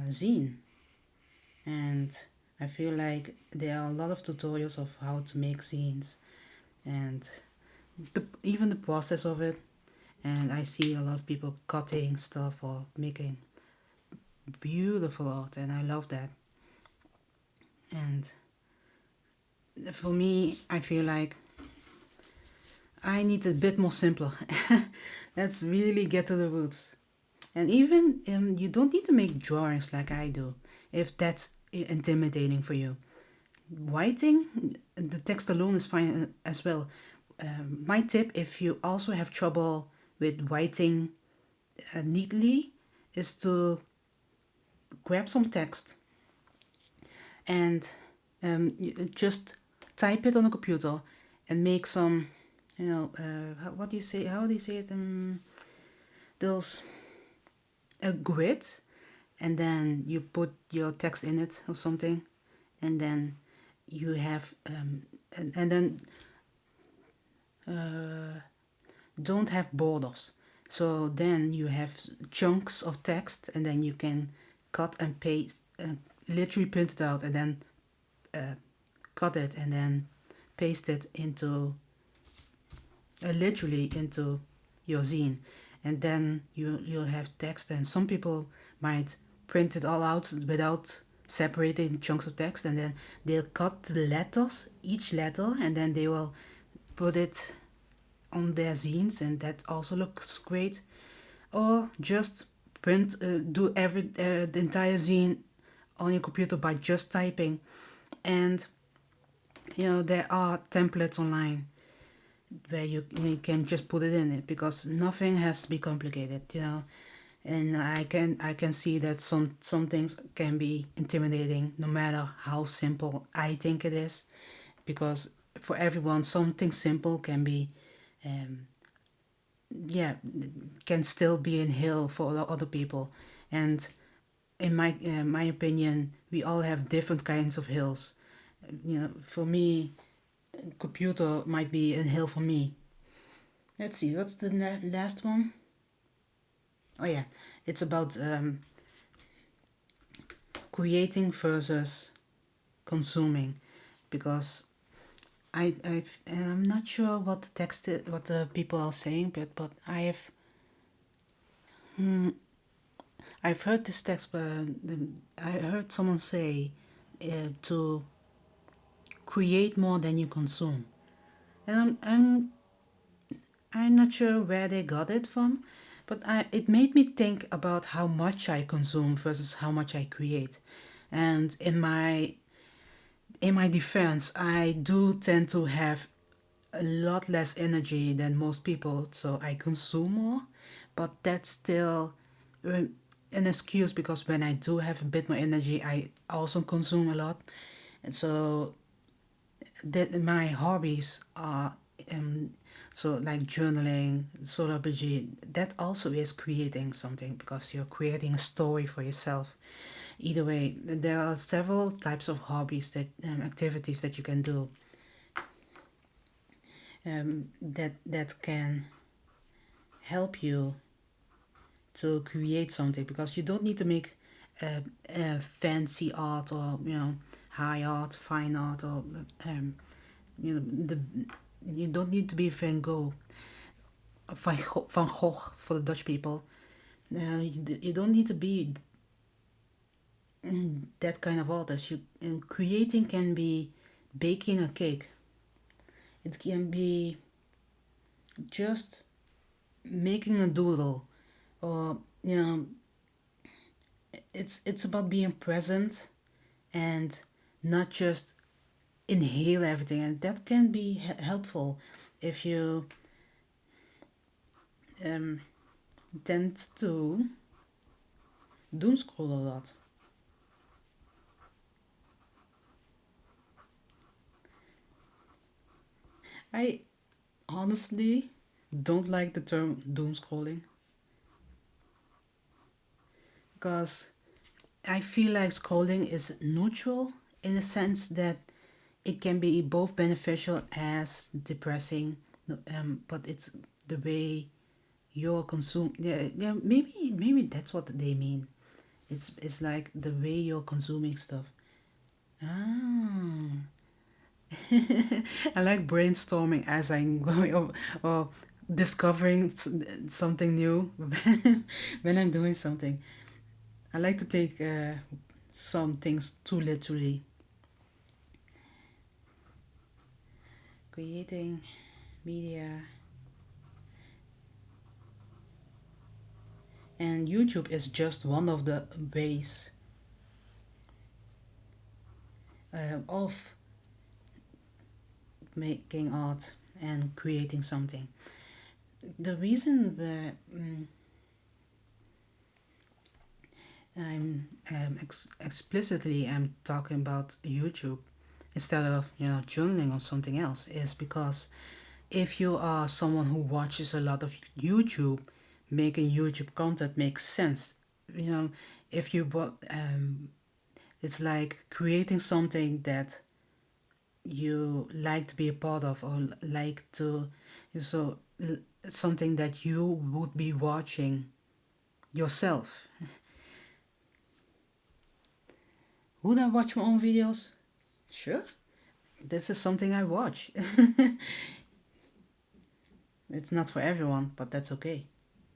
Speaker 1: zine. And I feel like there are a lot of tutorials of how to make zines and even the process of it. And I see a lot of people cutting stuff or making beautiful art, and I love that. And for me, I feel like I need a bit more simpler. Let's really get to the roots. And even you don't need to make drawings like I do, if that's intimidating for you. Writing, the text alone is fine as well. My tip, if you also have trouble with writing neatly, is to grab some text and just type it on a computer and make some, what do you say? How do you say it? Those a grid, and then you put your text in it or something, and then you have and then don't have borders. So then you have chunks of text, and then you can cut and paste, literally print it out, and then cut it, and then paste it into literally into your zine, and then you'll have text. And some people might print it all out without separating chunks of text, and then they'll cut the letters, each letter, and then they will put it on their zines, and that also looks great. Or just print, do the entire zine on your computer by just typing. And there are templates online where you can just put it in it, because nothing has to be complicated. And I can see that some things can be intimidating, no matter how simple I think it is, because for everyone something simple can be yeah can still be a hill for other people. And in my opinion, we all have different kinds of hills. For me, computer might be a hill for me. Let's see, what's the last one? Oh yeah, it's about creating versus consuming, because I'm not sure what the text is, what the people are saying, but I've heard this text, but I heard someone say to create more than you consume, and I'm not sure where they got it from, but it made me think about how much I consume versus how much I create. And in my defense, I do tend to have a lot less energy than most people, so I consume more. But that's still an excuse, because when I do have a bit more energy, I also consume a lot. And so that my hobbies are so like journaling, solar PG, that also is creating something, because you're creating a story for yourself. Either way, there are several types of hobbies, that activities that you can do, that can help you to create something, because you don't need to make fancy art, or high art, fine art, or the you don't need to be Van Gogh, Van Gogh for the Dutch people. You don't need to be that kind of artist. Creating can be baking a cake. It can be just making a doodle, or it's about being present and not just inhale everything, and that can be helpful if you tend to doom scroll a lot. I honestly don't like the term doom scrolling, because I feel like scrolling is neutral, in the sense that it can be both beneficial as depressing, but it's the way you're consume. Yeah, maybe that's what they mean. It's like the way you're consuming stuff. Ah, I like brainstorming as I'm going, or discovering something new when I'm doing something. I like to take some things too literally. creating media, and YouTube is just one of the ways of making art and creating something. The reason that I'm explicitly am talking about YouTube instead of journaling or something else is because if you are someone who watches a lot of YouTube, making YouTube content makes sense. You know, if you it's like creating something that you like to be a part of or like to so something that you would be watching yourself. Would I watch my own videos? Sure. This is something I watch. It's not for everyone, but that's okay.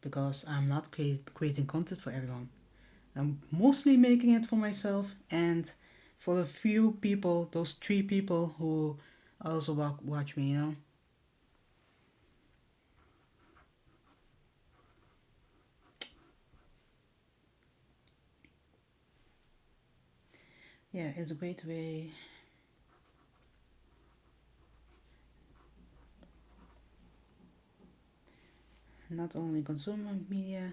Speaker 1: Because I'm not creating content for everyone. I'm mostly making it for myself and for the few people, those 3 people who also watch me, Yeah, it's a great way. Not only consume media.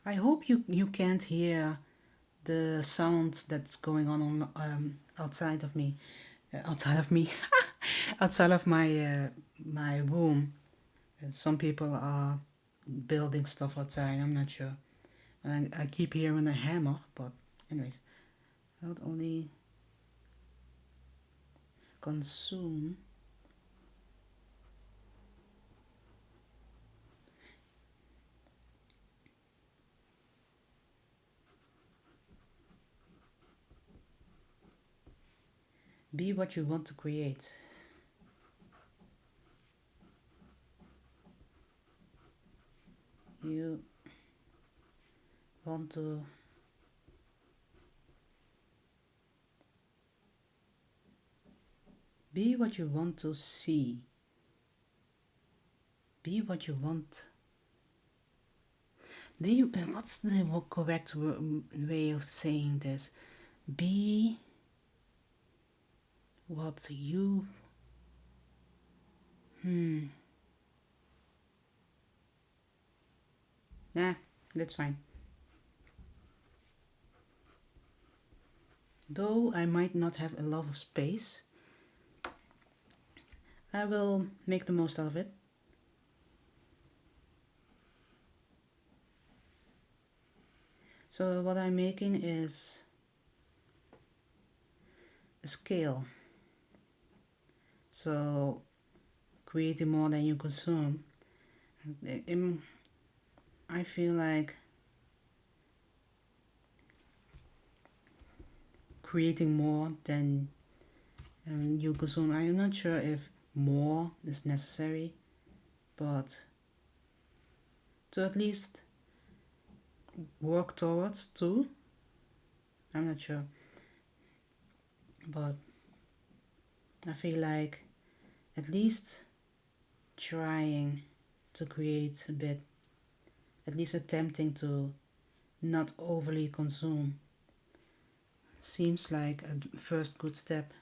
Speaker 1: I hope you can't hear the sound that's going on outside of me, outside of me, outside of my room. Some people are building stuff outside. I'm not sure, and I keep hearing a hammer. But anyways, not only consume. Be what you want to create. You want to be what you want to see. Be what you want. What's the correct way of saying this? Be what you. Nah, that's fine. Though I might not have a lot of space, I will make the most of it. So what I'm making is a scale. So creating more than you consume. I feel like creating more than you consume. I'm not sure if more is necessary, but to at least work towards too. I'm not sure, but I feel like at least trying to create a bit, at least attempting to not overly consume, seems like a first good step.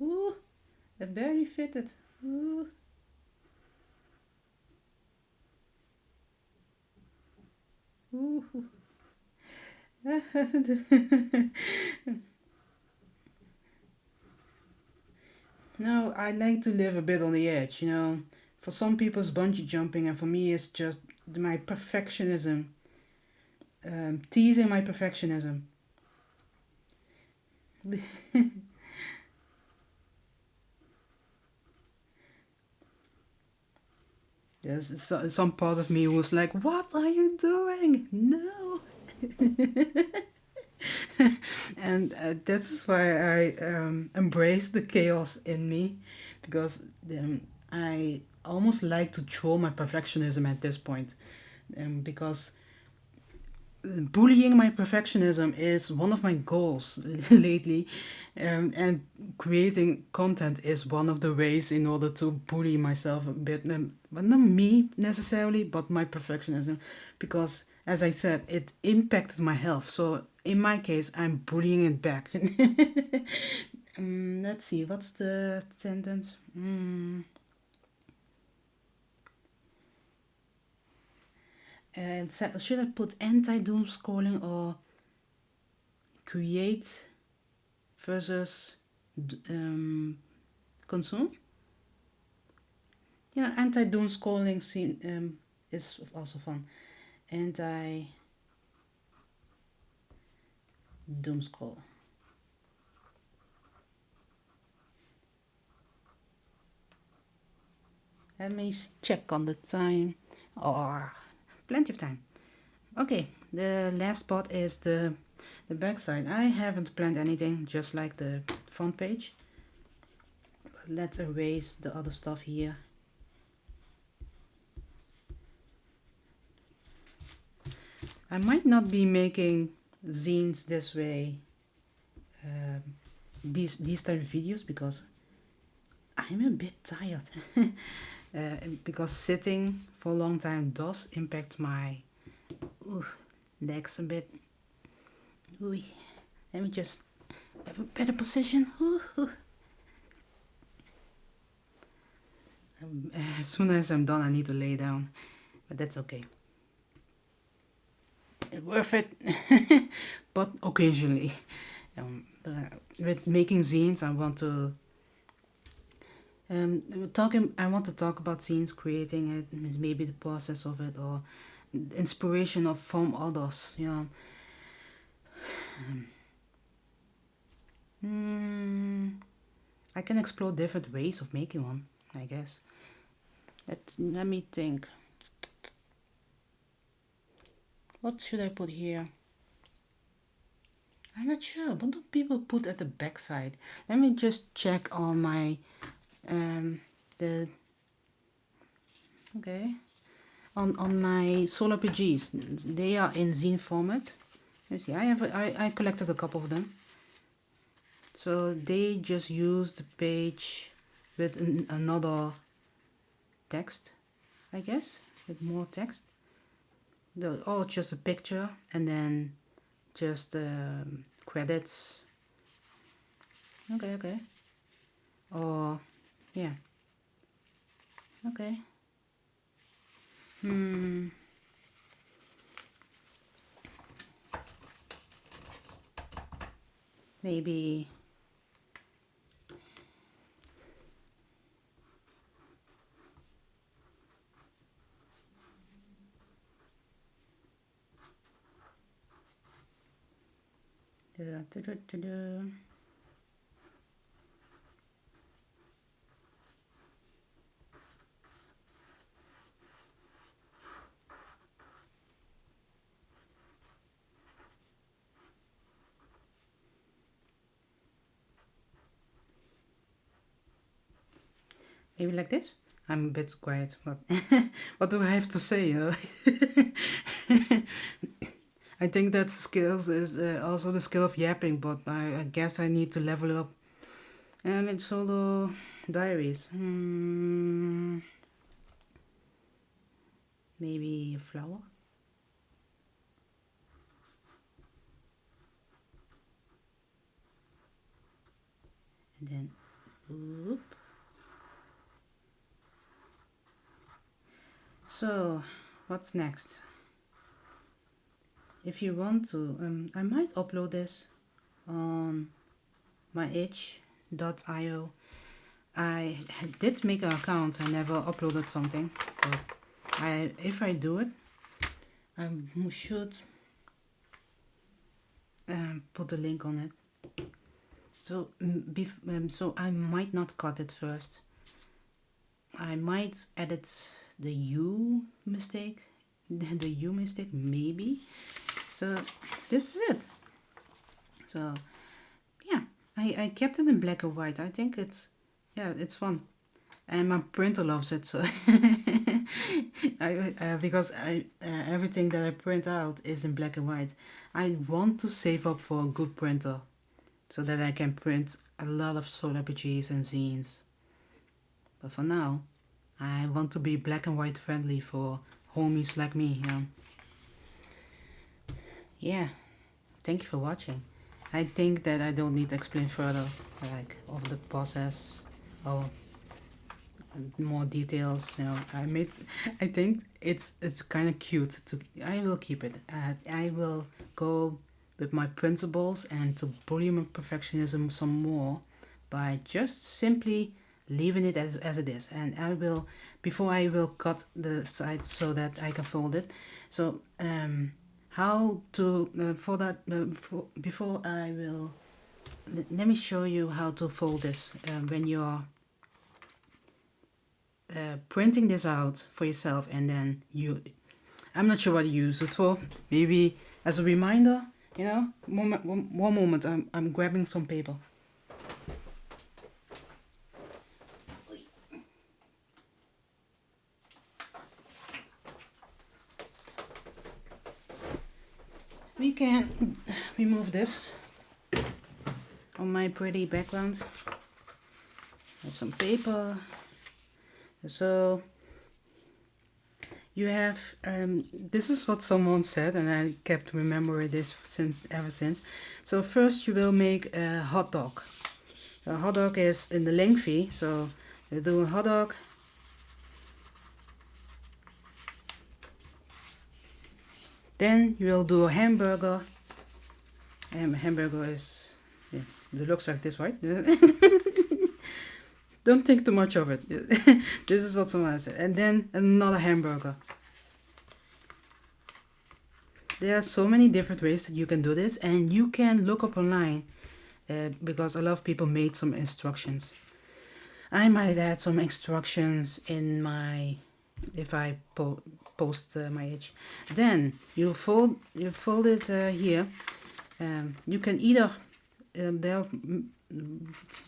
Speaker 1: Ooh, it barely fitted. Ooh. Ooh. No, I like to live a bit on the edge, For some people it's bungee jumping, and for me it's just my perfectionism. Teasing my perfectionism. There's some part of me was like, what are you doing? No. And that's why I embrace the chaos in me, because I almost like to throw my perfectionism at this point, because bullying my perfectionism is one of my goals lately, and creating content is one of the ways in order to bully myself a bit, but not me necessarily, but my perfectionism, because as I said, it impacted my health. So in my case, I'm bullying it back. Let's see, what's the sentence? And should I put anti-doom scrolling or create versus consume? Yeah, anti-doom scrolling is also fun. Anti-doom scroll. Let me check on the time. Oh, plenty of time. Okay, the last part is the backside. I haven't planned anything, just like the front page. But let's erase the other stuff here. I might not be making zines this way, these type of videos, because I'm a bit tired. Because sitting for a long time does impact my legs a bit. Ooh, let me just have a better position. As soon as I'm done, I need to lay down, but that's okay. Worth it, but occasionally. With making zines, I want to I want to talk about zines, creating it, maybe the process of it, or inspiration from others. Yeah. I can explore different ways of making one, I guess. Let me think. What should I put here? I'm not sure. What do people put at the back side? Let me just check on my on my solo PGs. They are in zine format. Let's see. I collected a couple of them. So they just use the page with another text, I guess, with more text. Just a picture and then just credits. Okay. Or yeah. Okay. Maybe maybe like this. I'm a bit quiet, but what do I have to say? I think that skills is also the skill of yapping, but I guess I need to level up. And it's solo diaries. Maybe a flower. And then, whoop. So, what's next? If you want to, I might upload this on my itch.io. I did make an account. I never uploaded something, but if I do it, I should put a link on it. So, so I might not cut it first. I might edit the U mistake, maybe. So this is it. So yeah, I kept it in black and white. I think it's fun. And my printer loves it, so because everything that I print out is in black and white. I want to save up for a good printer so that I can print a lot of solar RPGs and zines. But for now, I want to be black and white friendly for homies like me. Yeah. Thank you for watching. I think that I don't need to explain further, like of the process or more details. I think it's kind of cute. I will keep it. I will go with my principles and to bully my perfectionism some more by just simply leaving it as it is. And before I will cut the sides so that I can fold it. So how to for that before I will let me show you how to fold this when you're printing this out for yourself, and then I'm not sure what you use it for, maybe as a reminder, one moment, I'm grabbing some paper. We can remove this on my pretty background. Have some paper. So you have this is what someone said, and I kept remembering this ever since. So first you will make a hot dog. A hot dog is in the lengthy, so you do a hot dog. Then you will do a hamburger. And hamburger is, it looks like this, right? Don't think too much of it. This is what someone said. And then another hamburger. There are so many different ways that you can do this, and you can look up online because a lot of people made some instructions. I might add some instructions in my, if I post my age. Then you fold it here. You can either there are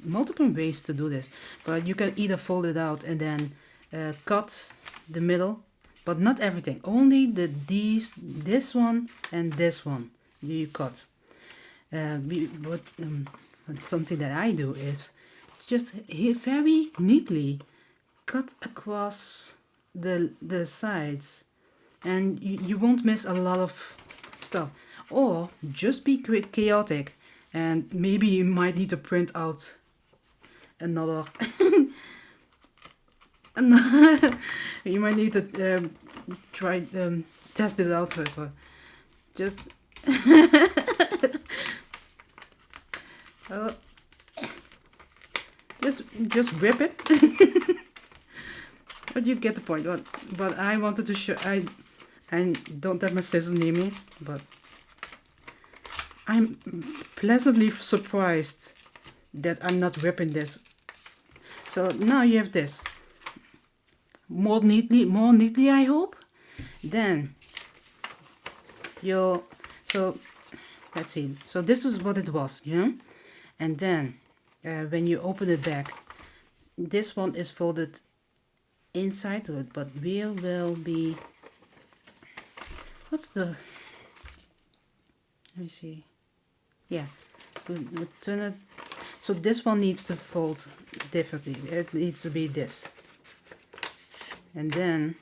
Speaker 1: multiple ways to do this, but you can either fold it out and then cut the middle, but not everything, only this one and this one you cut. Something that I do is just very neatly cut across the sides, and you won't miss a lot of stuff. Or just be chaotic, and maybe you might need to print out another you might need to try test it out first, but just just rip it. But you get the point. But I wanted to show, I don't have my scissors near me, but I'm pleasantly surprised that I'm not ripping this. So now you have this more neatly, I hope. Then so let's see. So this is what it was, and then when you open it back, this one is folded inside to it, but we will be, let me see. Yeah, we'll turn it. So this one needs to fold differently. It needs to be this. And then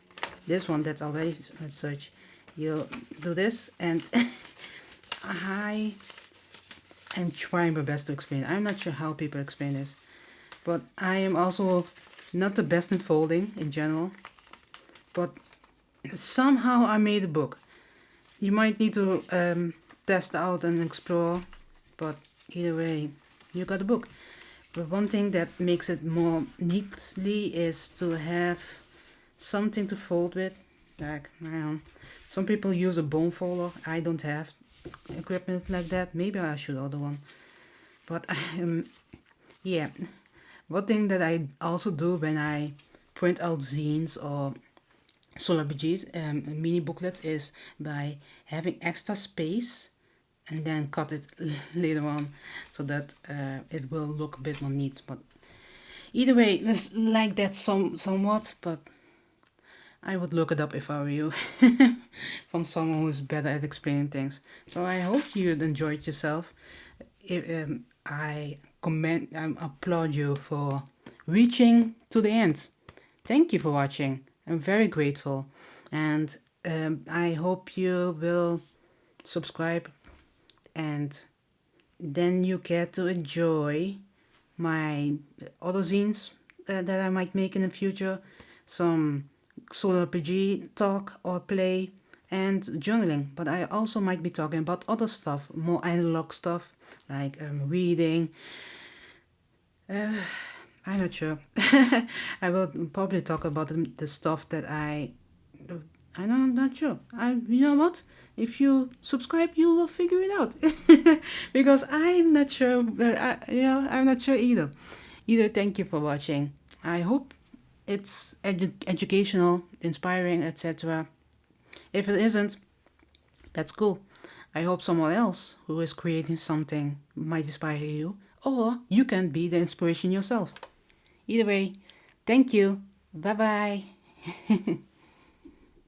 Speaker 1: this one that's already such, you do this, and I am trying my best to explain. I'm not sure how people explain this, but I am also not the best in folding in general, but somehow I made a book. You might need to test out and explore, but either way, you got a book. But one thing that makes it more neatly is to have something to fold with. Like, I don't know, some people use a bone folder. I don't have equipment like that. Maybe I should order one. But yeah, one thing that I also do when I print out zines or solar RPGs, mini booklets, is by having extra space and then cut it later on so that it will look a bit more neat. But either way, just like that somewhat, but I would look it up if I were you from someone who's better at explaining things. So I hope you enjoyed yourself. I applaud you for reaching to the end. Thank you for watching. I'm very grateful, and I hope you will subscribe, and then you get to enjoy my other zines that I might make in the future, some solo RPG talk or play, and journaling. But I also might be talking about other stuff, more analog stuff like reading. I'm not sure. I will probably talk about the stuff that I'm not sure. You know what? If you subscribe, you will figure it out. Because I'm not sure. I'm not sure either. Thank you for watching. I hope it's educational, inspiring, etc. If it isn't, that's cool. I hope someone else who is creating something might inspire you, or you can be the inspiration yourself. Either way, thank you. Bye bye.